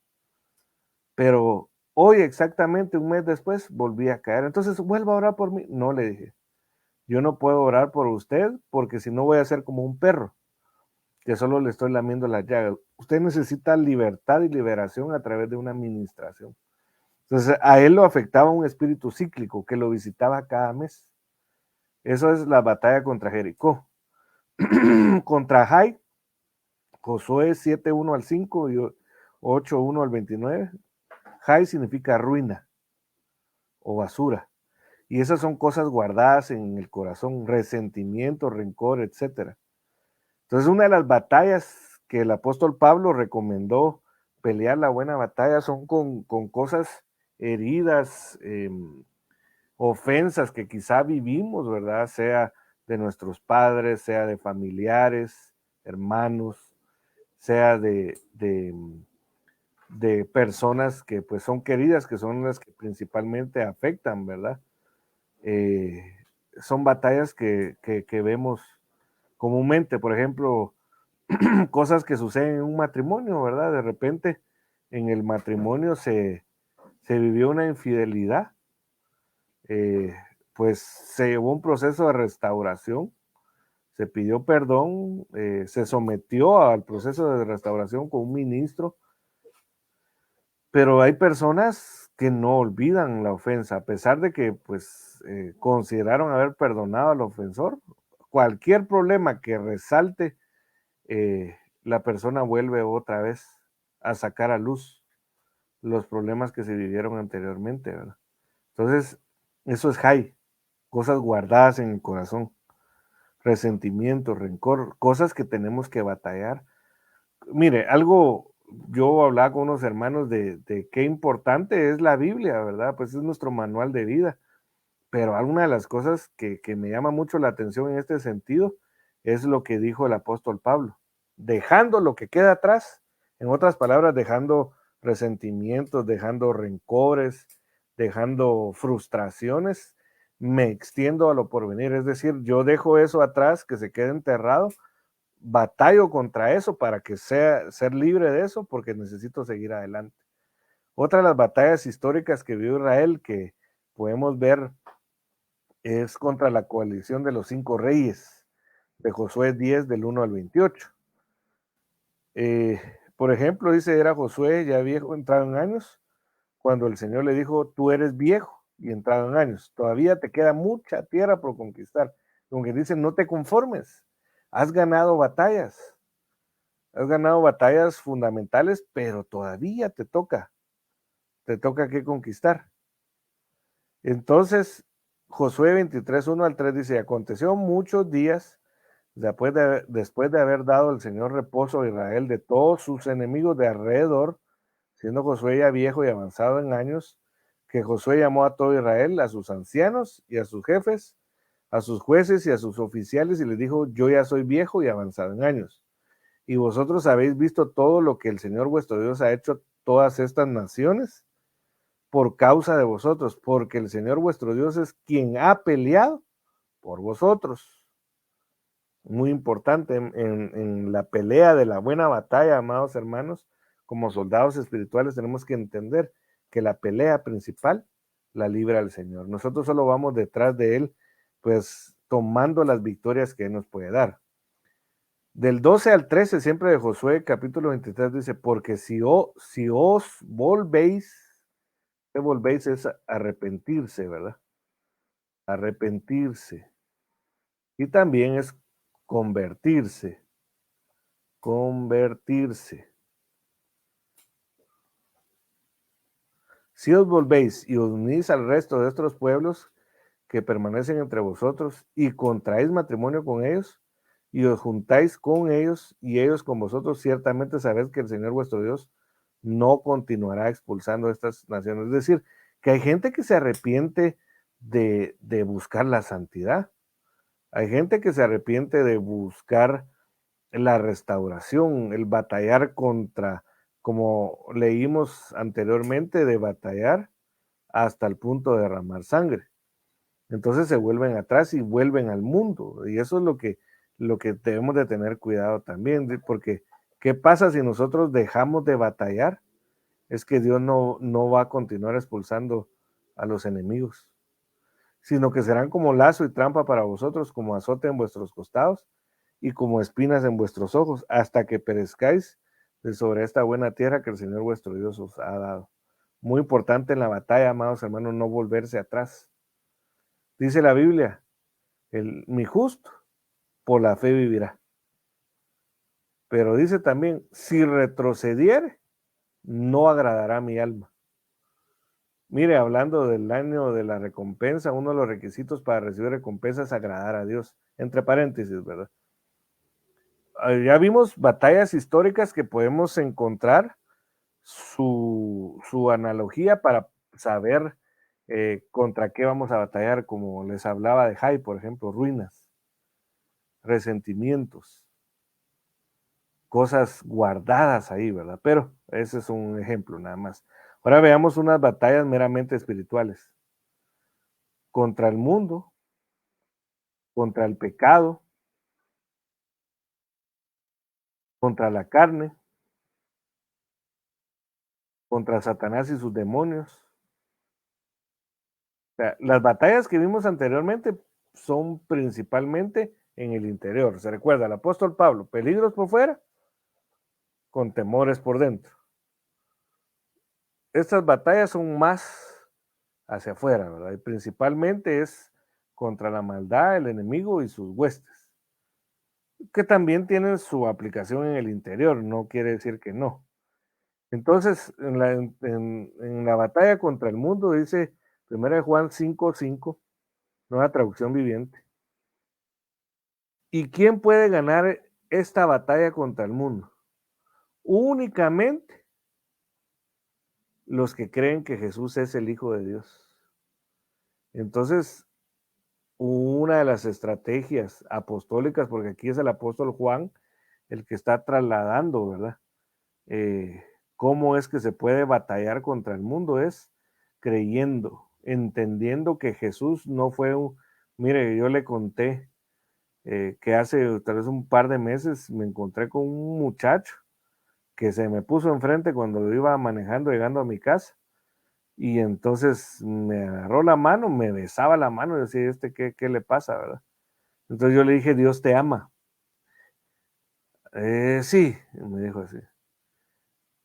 Pero hoy exactamente un mes después volví a caer. Entonces vuelva a orar por mí. No, le dije, yo no puedo orar por usted porque si no voy a ser como un perro que solo le estoy lamiendo las llagas. Usted necesita libertad y liberación a través de una administración. Entonces a él lo afectaba un espíritu cíclico que lo visitaba cada mes. Eso es la batalla contra Jericó. Contra Jai, Josué 7:1 al 5 y 8:1 al 29. Jai significa ruina o basura. Y esas son cosas guardadas en el corazón, resentimiento, rencor, etc. Entonces, una de las batallas que el apóstol Pablo recomendó pelear la buena batalla son con cosas heridas, ofensas que quizá vivimos, ¿verdad? Sea de nuestros padres, sea de familiares, hermanos, sea de personas que pues son queridas, que son las que principalmente afectan, ¿verdad? Eh, Son batallas que vemos comúnmente, por ejemplo, cosas que suceden en un matrimonio, ¿verdad? De repente en el matrimonio se vivió una infidelidad, eh, pues se llevó un proceso de restauración, se pidió perdón, se sometió al proceso de restauración con un ministro, pero hay personas que no olvidan la ofensa, a pesar de que pues consideraron haber perdonado al ofensor. Cualquier problema que resalte, la persona vuelve otra vez a sacar a luz los problemas que se vivieron anteriormente, ¿verdad? Entonces, eso es high, cosas guardadas en el corazón, resentimiento, rencor, cosas que tenemos que batallar. Mire, algo, yo hablaba con unos hermanos de qué importante es la Biblia, ¿verdad? Pues es nuestro manual de vida. Pero alguna de las cosas que me llama mucho la atención en este sentido es lo que dijo el apóstol Pablo, dejando lo que queda atrás, en otras palabras, dejando resentimientos, dejando rencores, dejando frustraciones, me extiendo a lo porvenir, es decir, yo dejo eso atrás, que se quede enterrado, batallo contra eso para que ser libre de eso, porque necesito seguir adelante. Otra de las batallas históricas que vio Israel, que podemos ver, es contra la coalición de los 5 reyes, de Josué 10, del 1 al 28. Por ejemplo, dice, era Josué ya viejo, entrado en años, cuando el Señor le dijo, tú eres viejo y entrado en años, todavía te queda mucha tierra por conquistar. Como que dice, no te conformes, has ganado batallas fundamentales, pero todavía te toca que conquistar. Entonces, Josué 23, 1 al 3 dice, aconteció muchos días después de haber dado el Señor reposo a Israel de todos sus enemigos de alrededor, siendo Josué ya viejo y avanzado en años, que Josué llamó a todo Israel, a sus ancianos y a sus jefes, a sus jueces y a sus oficiales, y les dijo, yo ya soy viejo y avanzado en años, y vosotros habéis visto todo lo que el Señor vuestro Dios ha hecho a todas estas naciones por causa de vosotros, porque el Señor vuestro Dios es quien ha peleado por vosotros. Muy importante en la pelea de la buena batalla, amados hermanos, como soldados espirituales tenemos que entender que la pelea principal la libra el Señor. Nosotros solo vamos detrás de Él, pues tomando las victorias que Él nos puede dar. Del 12 al 13, siempre de Josué, capítulo 23, dice, porque si os volvéis, ¿qué volvéis? Es arrepentirse, ¿verdad? Arrepentirse. Y también es convertirse. Convertirse. Si os volvéis y os unís al resto de estos pueblos que permanecen entre vosotros y contraéis matrimonio con ellos y os juntáis con ellos y ellos con vosotros, ciertamente sabéis que el Señor vuestro Dios no continuará expulsando a estas naciones. Es decir, que hay gente que se arrepiente de buscar la santidad. Hay gente que se arrepiente de buscar la restauración, el batallar contra, como leímos anteriormente, de batallar hasta el punto de derramar sangre. Entonces se vuelven atrás y vuelven al mundo. Y eso es lo que debemos de tener cuidado también, porque ¿qué pasa si nosotros dejamos de batallar? Es que Dios no va a continuar expulsando a los enemigos, sino que serán como lazo y trampa para vosotros, como azote en vuestros costados y como espinas en vuestros ojos, hasta que perezcáis de sobre esta buena tierra que el Señor vuestro Dios os ha dado. Muy importante en la batalla, amados hermanos, no volverse atrás. Dice la Biblia, mi justo por la fe vivirá. Pero dice también, si retrocediere, no agradará mi alma. Mire, hablando del año de la recompensa, uno de los requisitos para recibir recompensa es agradar a Dios. Entre paréntesis, ¿verdad? Ya vimos batallas históricas que podemos encontrar su analogía para saber ¿Contra qué vamos a batallar? Como les hablaba de Jai, por ejemplo, ruinas, resentimientos, cosas guardadas ahí, ¿verdad? Pero ese es un ejemplo nada más. Ahora veamos unas batallas meramente espirituales. Contra el mundo, contra el pecado, contra la carne, contra Satanás y sus demonios. O sea, las batallas que vimos anteriormente son principalmente en el interior. Se recuerda el apóstol Pablo, peligros por fuera, con temores por dentro. Estas batallas son más hacia afuera, ¿verdad? Y principalmente es contra la maldad, el enemigo y sus huestes, que también tienen su aplicación en el interior, no quiere decir que no. Entonces, en la batalla contra el mundo, dice 1 Juan 5:5, nueva traducción viviente. ¿Y quién puede ganar esta batalla contra el mundo? Únicamente los que creen que Jesús es el Hijo de Dios. Entonces, una de las estrategias apostólicas, porque aquí es el apóstol Juan el que está trasladando, ¿verdad? Cómo es que se puede batallar contra el mundo, es creyendo, entendiendo que Jesús no fue un, mire, yo le conté que hace tal vez un par de meses me encontré con un muchacho que se me puso enfrente cuando iba manejando, llegando a mi casa, y entonces me agarró la mano, me besaba la mano y decía, ¿qué le pasa, verdad? Entonces yo le dije, Dios te ama. Sí, me dijo así.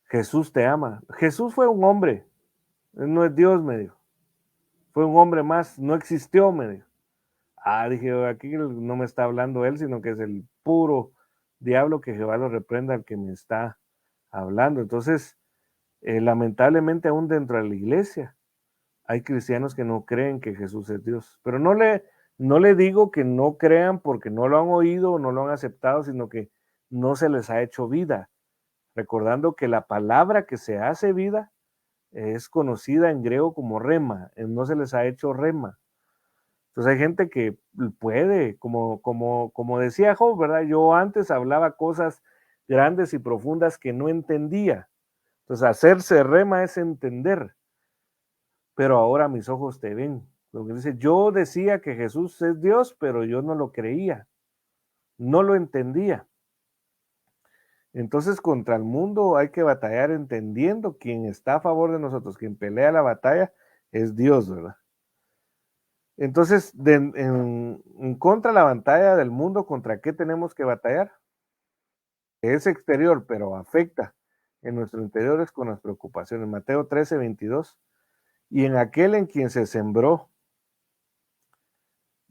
Jesús te ama. Jesús fue un hombre, él no es Dios, me dijo. Fue un hombre más, no existió, me dijo. Dije, aquí no me está hablando él, sino que es el puro diablo, que Jehová lo reprenda al que me está hablando. Entonces, lamentablemente aún dentro de la iglesia hay cristianos que no creen que Jesús es Dios. Pero no le digo que no crean porque no lo han oído o no lo han aceptado, sino que no se les ha hecho vida. Recordando que la palabra que se hace vida es conocida en griego como rema, no se les ha hecho rema. Entonces hay gente que puede, como decía Job, ¿verdad? Yo antes hablaba cosas grandes y profundas que no entendía. Entonces hacerse rema es entender, pero ahora mis ojos te ven. Lo que dice, yo decía que Jesús es Dios, pero yo no lo creía, no lo entendía. Entonces contra el mundo hay que batallar entendiendo quién está a favor de nosotros, quien pelea la batalla es Dios, ¿verdad? Entonces, en contra de la batalla del mundo, ¿contra qué tenemos que batallar? Es exterior, pero afecta en nuestro interior es con las preocupaciones. Mateo 13:22. Y en aquel en quien se sembró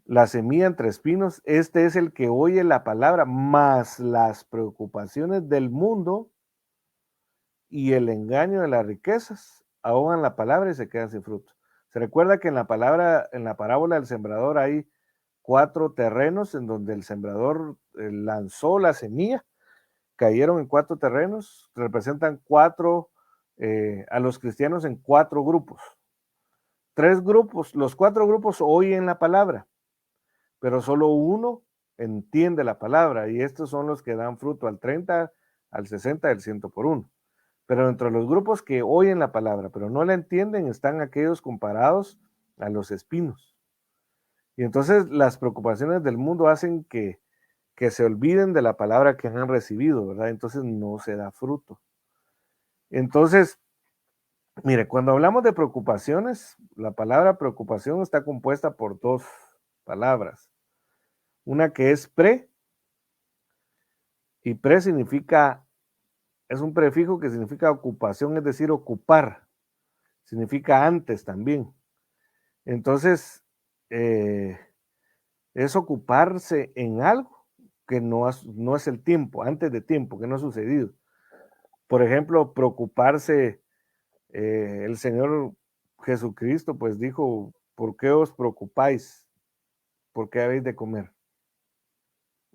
la semilla entre espinos, este es el que oye la palabra, más las preocupaciones del mundo y el engaño de las riquezas ahogan la palabra y se quedan sin fruto. Se recuerda que en la parábola del sembrador hay 4 terrenos en donde el sembrador lanzó la semilla, cayeron en 4 terrenos, representan a los cristianos en 4 grupos. 3 grupos, los 4 grupos oyen la palabra, pero solo uno entiende la palabra, y estos son los que dan fruto al 30, al 60, al 100 por uno. Pero entre los grupos que oyen la palabra, pero no la entienden, están aquellos comparados a los espinos. Y entonces las preocupaciones del mundo hacen que se olviden de la palabra que han recibido, ¿verdad? Entonces no se da fruto. Entonces, mire, cuando hablamos de preocupaciones, la palabra preocupación está compuesta por 2 palabras. Una que es pre, y pre significa, es un prefijo que significa ocupación, es decir, ocupar. Significa antes también. Entonces, es ocuparse en algo que no es el tiempo, antes de tiempo, que no ha sucedido. Por ejemplo, preocuparse, el Señor Jesucristo pues dijo, ¿por qué os preocupáis? ¿Por qué habéis de comer?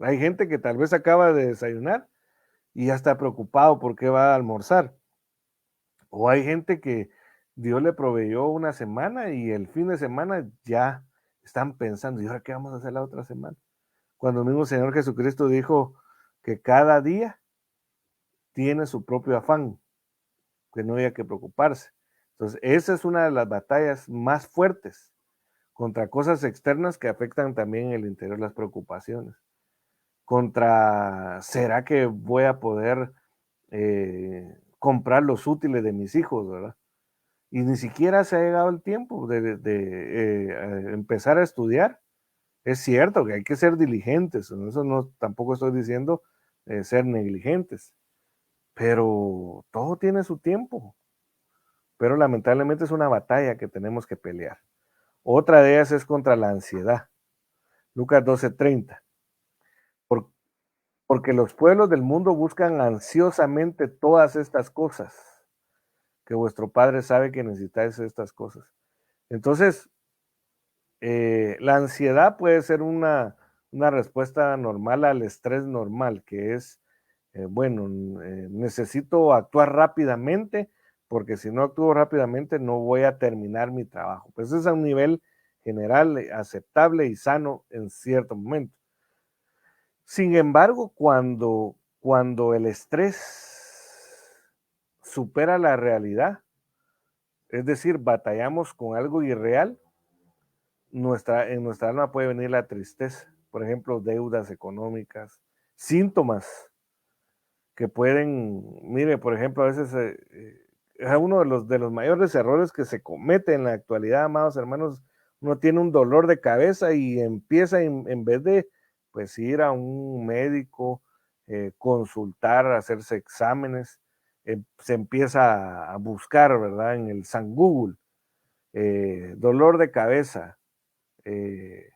Hay gente que tal vez acaba de desayunar y ya está preocupado por qué va a almorzar. O hay gente que Dios le proveyó una semana y el fin de semana ya están pensando, ¿y ahora qué vamos a hacer la otra semana? Cuando el mismo Señor Jesucristo dijo que cada día tiene su propio afán, que no había que preocuparse. Entonces, esa es una de las batallas más fuertes contra cosas externas que afectan también el interior, las preocupaciones. Contra, ¿será que voy a poder comprar los útiles de mis hijos, verdad? Y ni siquiera se ha llegado el tiempo de empezar a estudiar. Es cierto que hay que ser diligentes, eso no, tampoco estoy diciendo ser negligentes, pero todo tiene su tiempo. Pero lamentablemente es una batalla que tenemos que pelear. Otra de ellas es contra la ansiedad. Lucas 12:30. Por, porque los pueblos del mundo buscan ansiosamente todas estas cosas, que vuestro Padre sabe que necesitáis estas cosas. Entonces, la ansiedad puede ser una respuesta normal al estrés normal, que es, bueno, necesito actuar rápidamente, porque si no actúo rápidamente no voy a terminar mi trabajo. Pues es a un nivel general aceptable y sano en cierto momento. Sin embargo, cuando el estrés supera la realidad, es decir, batallamos con algo irreal, en nuestra alma puede venir la tristeza, por ejemplo, deudas económicas, síntomas que pueden, mire, por ejemplo, a veces es uno de los mayores errores que se comete en la actualidad, amados hermanos. Uno tiene un dolor de cabeza y empieza en vez de pues ir a un médico, consultar, hacerse exámenes, se empieza a buscar, ¿verdad? En el San Google, dolor de cabeza, eh,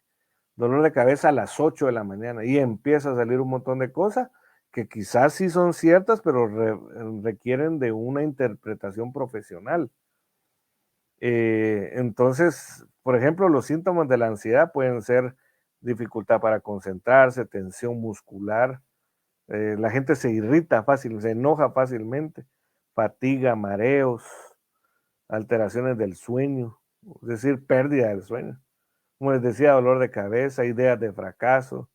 dolor de cabeza a las 8 de la mañana y empieza a salir un montón de cosas que quizás sí son ciertas, pero requieren de una interpretación profesional. Entonces, por ejemplo, los síntomas de la ansiedad pueden ser dificultad para concentrarse, tensión muscular, la gente se irrita fácil, se enoja fácilmente, fatiga, mareos, alteraciones del sueño, es decir, pérdida del sueño. Como les decía, dolor de cabeza, ideas de fracaso,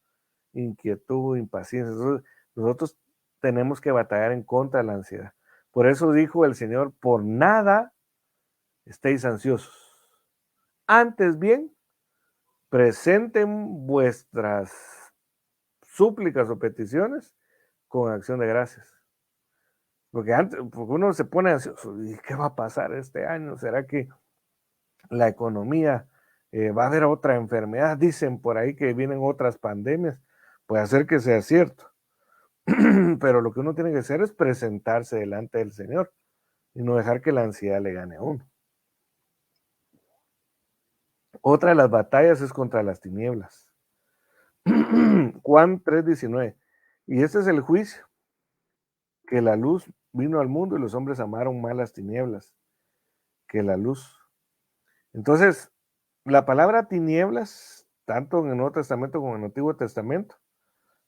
inquietud, impaciencia. Entonces, nosotros tenemos que batallar en contra de la ansiedad. Por eso dijo el Señor, por nada estéis ansiosos. Antes bien, presenten vuestras súplicas o peticiones con acción de gracias. Porque uno se pone ansioso, ¿y qué va a pasar este año? ¿Será que la economía va a haber otra enfermedad? Dicen por ahí que vienen otras pandemias. Puede ser que sea cierto. Pero lo que uno tiene que hacer es presentarse delante del Señor y no dejar que la ansiedad le gane a uno. Otra de las batallas es contra las tinieblas. Juan 3:19. Y este es el juicio, que la luz vino al mundo y los hombres amaron más las tinieblas que la luz. Entonces, la palabra tinieblas, tanto en el Nuevo Testamento como en el Antiguo Testamento,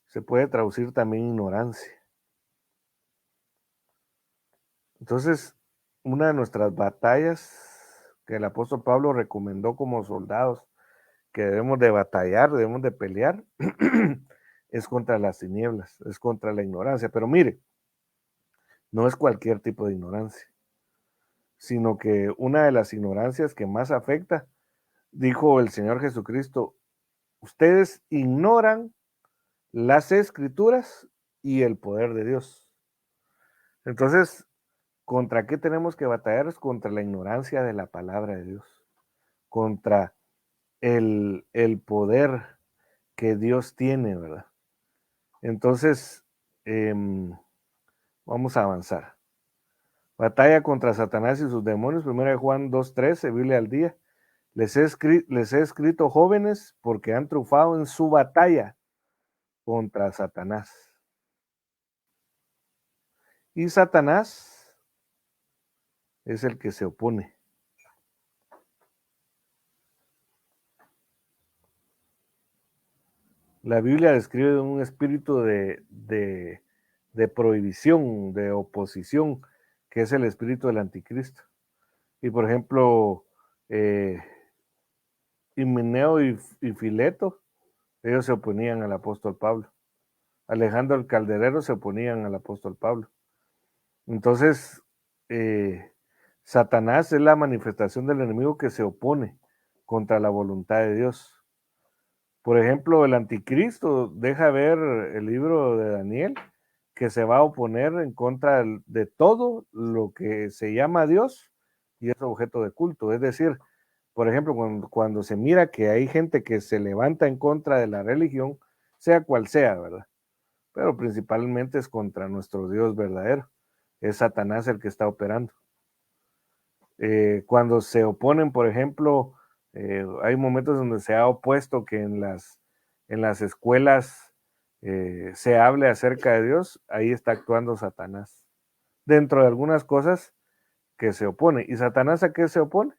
se puede traducir también ignorancia. Entonces, una de nuestras batallas que el apóstol Pablo recomendó como soldados que debemos de batallar, debemos de pelear, es contra las tinieblas, es contra la ignorancia. Pero mire, no es cualquier tipo de ignorancia, sino que una de las ignorancias que más afecta, dijo el Señor Jesucristo, ustedes ignoran las escrituras y el poder de Dios. Entonces, ¿contra qué tenemos que batallar? Es contra la ignorancia de la palabra de Dios, contra el poder que Dios tiene, ¿verdad? Entonces, vamos a avanzar. Batalla contra Satanás y sus demonios, 1 Juan 2:13, Biblia al día. Les he escrito jóvenes porque han triunfado en su batalla contra Satanás. Y Satanás es el que se opone. La Biblia describe un espíritu de prohibición, de oposición, que es el espíritu del anticristo. Y por ejemplo, Himeneo y Fileto, ellos se oponían al apóstol Pablo. Alejandro el Calderero se oponían al apóstol Pablo. Entonces, Satanás es la manifestación del enemigo que se opone contra la voluntad de Dios. Por ejemplo, el anticristo, deja ver el libro de Daniel, que se va a oponer en contra de todo lo que se llama Dios y es objeto de culto. Es decir, por ejemplo, cuando se mira que hay gente que se levanta en contra de la religión, sea cual sea, ¿verdad? Pero principalmente es contra nuestro Dios verdadero. Es Satanás el que está operando. Cuando se oponen, por ejemplo, hay momentos donde se ha opuesto que en las escuelas se hable acerca de Dios, ahí está actuando Satanás. Dentro de algunas cosas que se opone. ¿Y Satanás a qué se opone?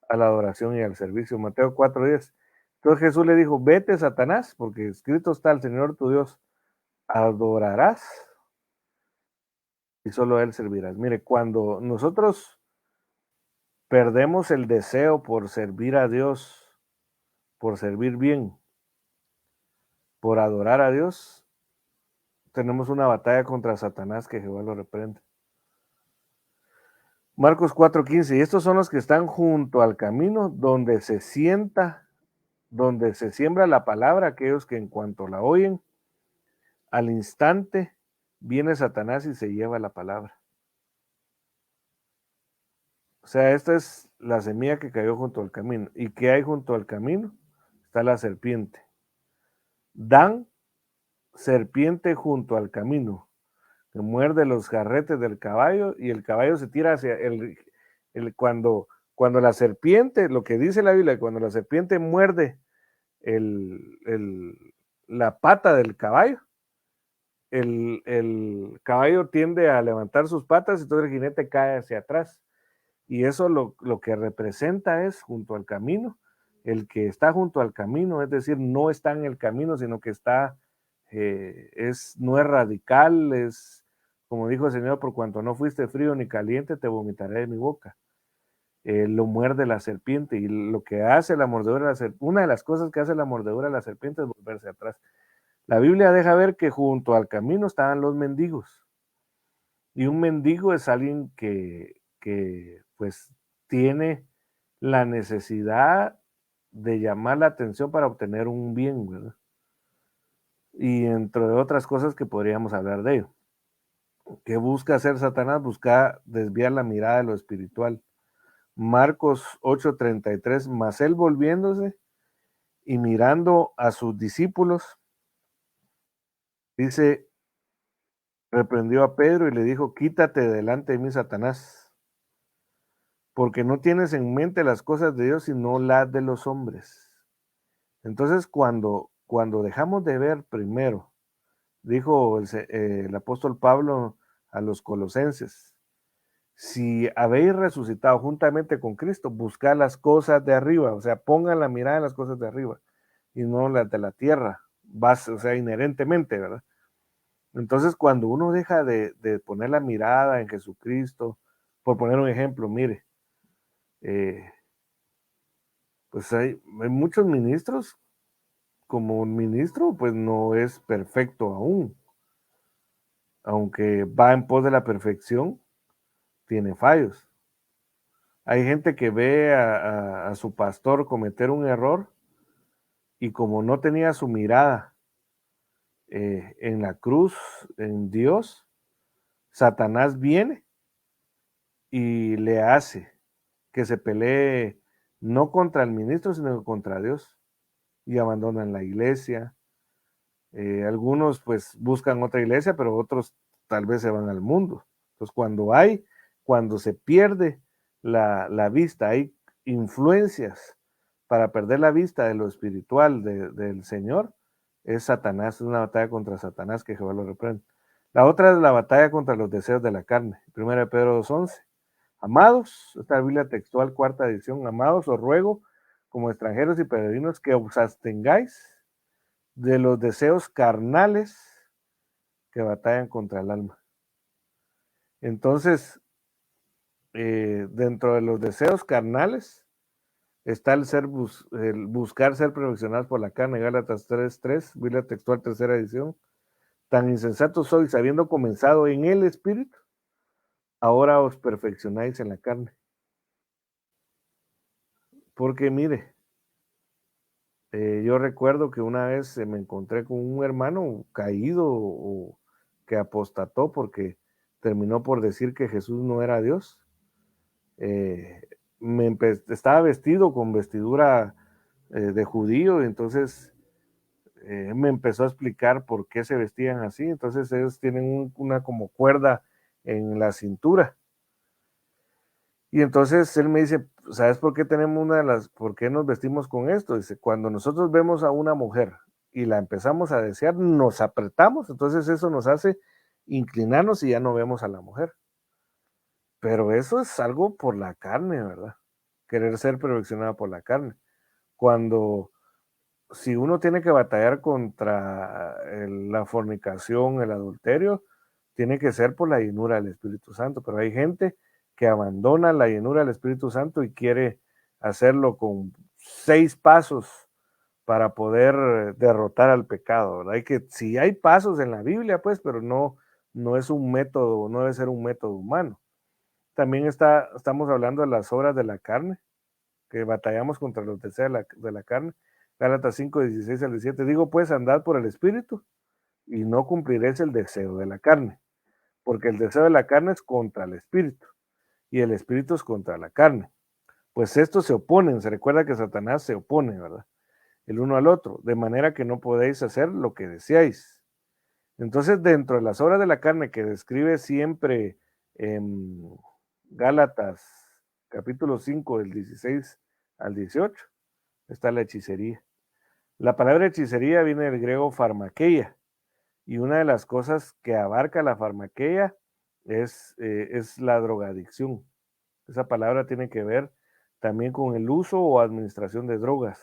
A la adoración y al servicio. Mateo 4:10. Entonces Jesús le dijo, vete Satanás, porque escrito está el Señor tu Dios, adorarás y solo a Él servirás. Mire, cuando nosotros perdemos el deseo por servir a Dios, por servir bien, por adorar a Dios, tenemos una batalla contra Satanás que Jehová lo reprende. Marcos 4:15, y estos son los que están junto al camino donde se sienta, donde se siembra la palabra, aquellos que en cuanto la oyen, al instante viene Satanás y se lleva la palabra. O sea, esta es la semilla que cayó junto al camino. ¿Y qué hay junto al camino? Está la serpiente. Dan serpiente junto al camino, que muerde los jarretes del caballo y el caballo se tira hacia cuando la serpiente, lo que dice la Biblia, cuando la serpiente muerde la pata del caballo, el caballo tiende a levantar sus patas y entonces el jinete cae hacia atrás. Y eso lo que representa es junto al camino, el que está junto al camino, es decir, no está en el camino, sino que está, no es radical, es como dijo el Señor, por cuanto no fuiste frío ni caliente, te vomitaré de mi boca. Lo muerde la serpiente y lo que hace la mordedura de la serpiente, una de las cosas que hace la mordedura de la serpiente es volverse atrás. La Biblia deja ver que junto al camino estaban los mendigos. Y un mendigo es alguien que pues tiene la necesidad de llamar la atención para obtener un bien, ¿verdad? Y entre otras cosas que podríamos hablar de ello. ¿Qué busca hacer Satanás? Busca desviar la mirada de lo espiritual. Marcos 8:33, mas él volviéndose y mirando a sus discípulos, dice, reprendió a Pedro y le dijo, quítate delante de mí, Satanás, porque no tienes en mente las cosas de Dios, sino las de los hombres. Entonces, cuando dejamos de ver primero, dijo el apóstol Pablo a los colosenses, si habéis resucitado juntamente con Cristo, buscad las cosas de arriba, o sea, pongan la mirada en las cosas de arriba y no las de la tierra, o sea, inherentemente, ¿verdad? Entonces, cuando uno deja de poner la mirada en Jesucristo, por poner un ejemplo, mire, pues hay muchos ministros, como un ministro, pues no es perfecto aún, aunque va en pos de la perfección, tiene fallos. Hay gente que ve a su pastor cometer un error y como no tenía su mirada en la cruz, en Dios, Satanás viene y le hace que se pelee no contra el ministro, sino contra Dios y abandonan la iglesia. Algunos pues buscan otra iglesia, pero otros tal vez se van al mundo. Entonces cuando se pierde la vista, hay influencias para perder la vista de lo espiritual del Señor, es Satanás, es una batalla contra Satanás que Jehová lo reprende. La otra es la batalla contra los deseos de la carne. 1 Pedro 2:11. Amados, esta Biblia textual, cuarta edición, amados, os ruego, como extranjeros y peregrinos, que os abstengáis de los deseos carnales que batallan contra el alma. Entonces, dentro de los deseos carnales está el buscar ser perfeccionados por la carne, Gálatas 3:3, Biblia textual, tercera edición. Tan insensatos sois, habiendo comenzado en el Espíritu, ahora os perfeccionáis en la carne. Porque mire, yo recuerdo que una vez me encontré con un hermano caído o que apostató porque terminó por decir que Jesús no era Dios. Estaba vestido con vestidura de judío, y entonces me empezó a explicar por qué se vestían así. Entonces ellos tienen una como cuerda en la cintura. Y entonces él me dice, ¿sabes por qué por qué nos vestimos con esto? Dice, cuando nosotros vemos a una mujer y la empezamos a desear, nos apretamos, entonces eso nos hace inclinarnos y ya no vemos a la mujer. Pero eso es algo por la carne, ¿verdad? Querer ser perfeccionado por la carne. Cuando, si uno tiene que batallar contra la fornicación, el adulterio, tiene que ser por la llenura del Espíritu Santo. Pero hay gente que abandona la llenura del Espíritu Santo y quiere hacerlo con 6 pasos para poder derrotar al pecado, ¿verdad? Sí hay pasos en la Biblia, pues, pero no es un método, no debe ser un método humano. También estamos hablando de las obras de la carne, que batallamos contra los deseos de la carne. Gálatas 5:16 al 17. Digo, pues, andad por el Espíritu y no cumpliréis el deseo de la carne, porque el deseo de la carne es contra el Espíritu y el Espíritu es contra la carne. Pues estos se oponen, se recuerda que Satanás se opone, ¿verdad? El uno al otro, de manera que no podéis hacer lo que deseáis. Entonces, dentro de las obras de la carne que describe siempre en Gálatas capítulo 5 del 16 al 18, está la hechicería. La palabra hechicería viene del griego farmakeia, y una de las cosas que abarca la farmakeia es la drogadicción. Esa palabra tiene que ver también con el uso o administración de drogas.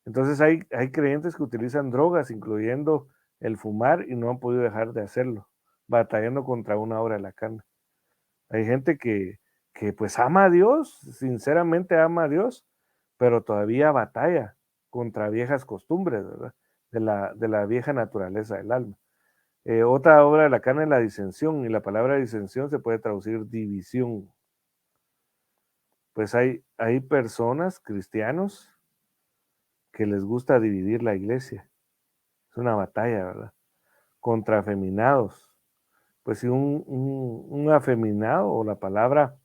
Entonces hay creyentes que utilizan drogas, incluyendo el fumar, y no han podido dejar de hacerlo, batallando contra una obra de la carne. Hay gente que pues ama a Dios, sinceramente ama a Dios, pero todavía batalla contra viejas costumbres, ¿verdad? De la vieja naturaleza del alma. Otra obra de la carne es la disensión, y la palabra disensión se puede traducir división. Pues hay personas, cristianos, que les gusta dividir la iglesia. Es una batalla, ¿verdad? Contra afeminados. Pues si un afeminado, o la palabra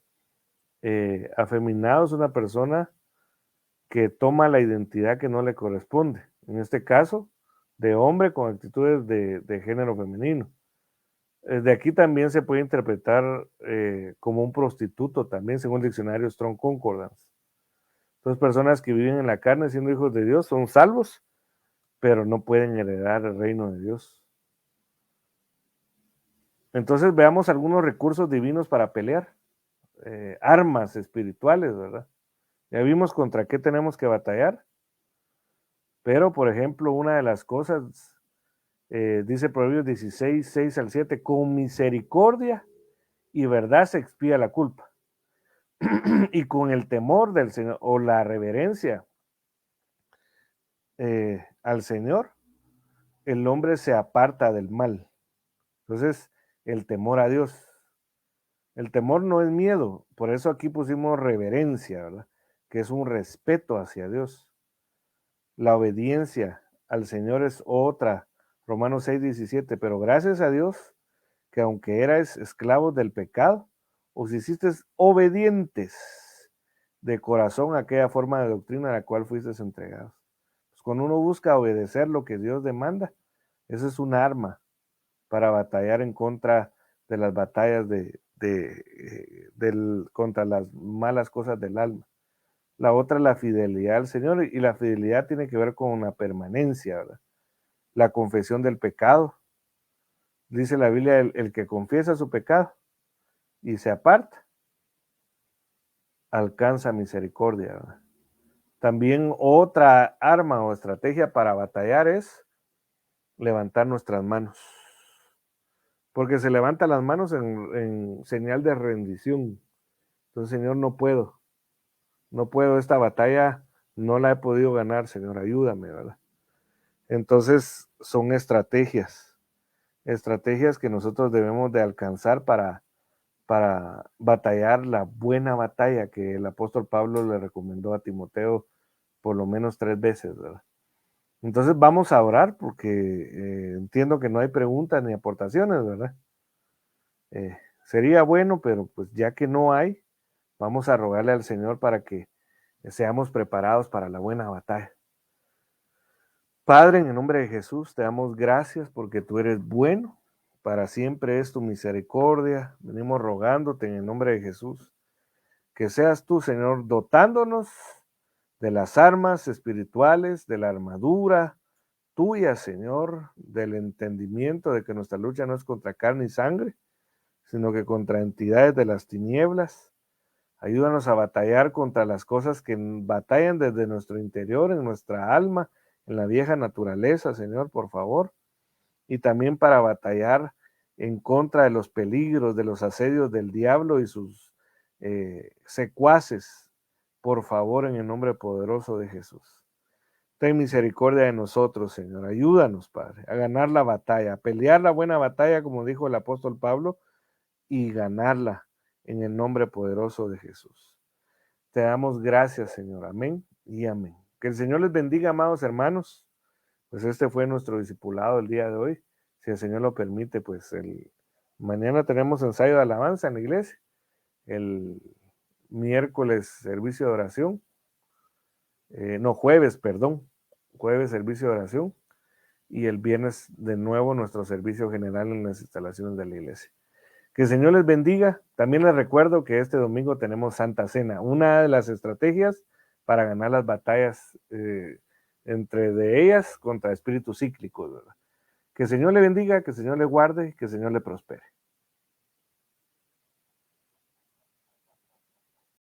afeminado, es una persona que toma la identidad que no le corresponde. En este caso, de hombre con actitudes de género femenino. De aquí también se puede interpretar como un prostituto, también según el diccionario Strong Concordance. Entonces, personas que viven en la carne siendo hijos de Dios son salvos, pero no pueden heredar el reino de Dios. Entonces, veamos algunos recursos divinos para pelear, armas espirituales, ¿verdad? Ya vimos contra qué tenemos que batallar, pero, por ejemplo, una de las cosas, dice Proverbios 16, 6 al 7, con misericordia y verdad se expía la culpa. Y con el temor del Señor o la reverencia al Señor, el hombre se aparta del mal. Entonces, el temor a Dios. El temor no es miedo, por eso aquí pusimos reverencia, ¿verdad? Que es un respeto hacia Dios. La obediencia al Señor es otra. Romanos 6:17, pero gracias a Dios que aunque erais esclavos del pecado, os hicisteis obedientes de corazón a aquella forma de doctrina a la cual fuisteis entregados. Pues cuando uno busca obedecer lo que Dios demanda, esa es un arma para batallar en contra de las batallas contra las malas cosas del alma. La otra es la fidelidad al Señor, y la fidelidad tiene que ver con la permanencia, ¿verdad? La confesión del pecado. Dice la Biblia, el que confiesa su pecado y se aparta, alcanza misericordia, ¿verdad? También otra arma o estrategia para batallar es levantar nuestras manos, porque se levantan las manos en señal de rendición. Entonces, Señor, no puedo esta batalla, no la he podido ganar, Señor, ayúdame, ¿verdad? Entonces, son estrategias que nosotros debemos de alcanzar para batallar la buena batalla que el apóstol Pablo le recomendó a Timoteo por lo menos 3 veces, ¿verdad? Entonces vamos a orar porque entiendo que no hay preguntas ni aportaciones, ¿verdad? Sería bueno, pero pues ya que no hay, vamos a rogarle al Señor para que seamos preparados para la buena batalla. Padre, en el nombre de Jesús, te damos gracias porque tú eres bueno, para siempre es tu misericordia. Venimos rogándote en el nombre de Jesús, que seas tú, Señor, dotándonos de las armas espirituales, de la armadura tuya, Señor, del entendimiento de que nuestra lucha no es contra carne y sangre, sino que contra entidades de las tinieblas. Ayúdanos a batallar contra las cosas que batallan desde nuestro interior, en nuestra alma, en la vieja naturaleza, Señor, por favor. Y también para batallar en contra de los peligros, de los asedios del diablo y sus secuaces, por favor, en el nombre poderoso de Jesús. Ten misericordia de nosotros, Señor. Ayúdanos, Padre, a ganar la batalla, a pelear la buena batalla, como dijo el apóstol Pablo, y ganarla en el nombre poderoso de Jesús. Te damos gracias, Señor. Amén y amén. Que el Señor les bendiga, amados hermanos. Pues este fue nuestro discipulado el día de hoy. Si el Señor lo permite, pues mañana tenemos ensayo de alabanza en la iglesia. El miércoles servicio de oración. Jueves, perdón. Jueves servicio de oración. Y el viernes de nuevo nuestro servicio general en las instalaciones de la iglesia. Que el Señor les bendiga. También les recuerdo que este domingo tenemos Santa Cena, una de las estrategias para ganar las batallas entre de ellas contra espíritus cíclicos, ¿verdad? Que el Señor le bendiga, que el Señor le guarde, que el Señor le prospere.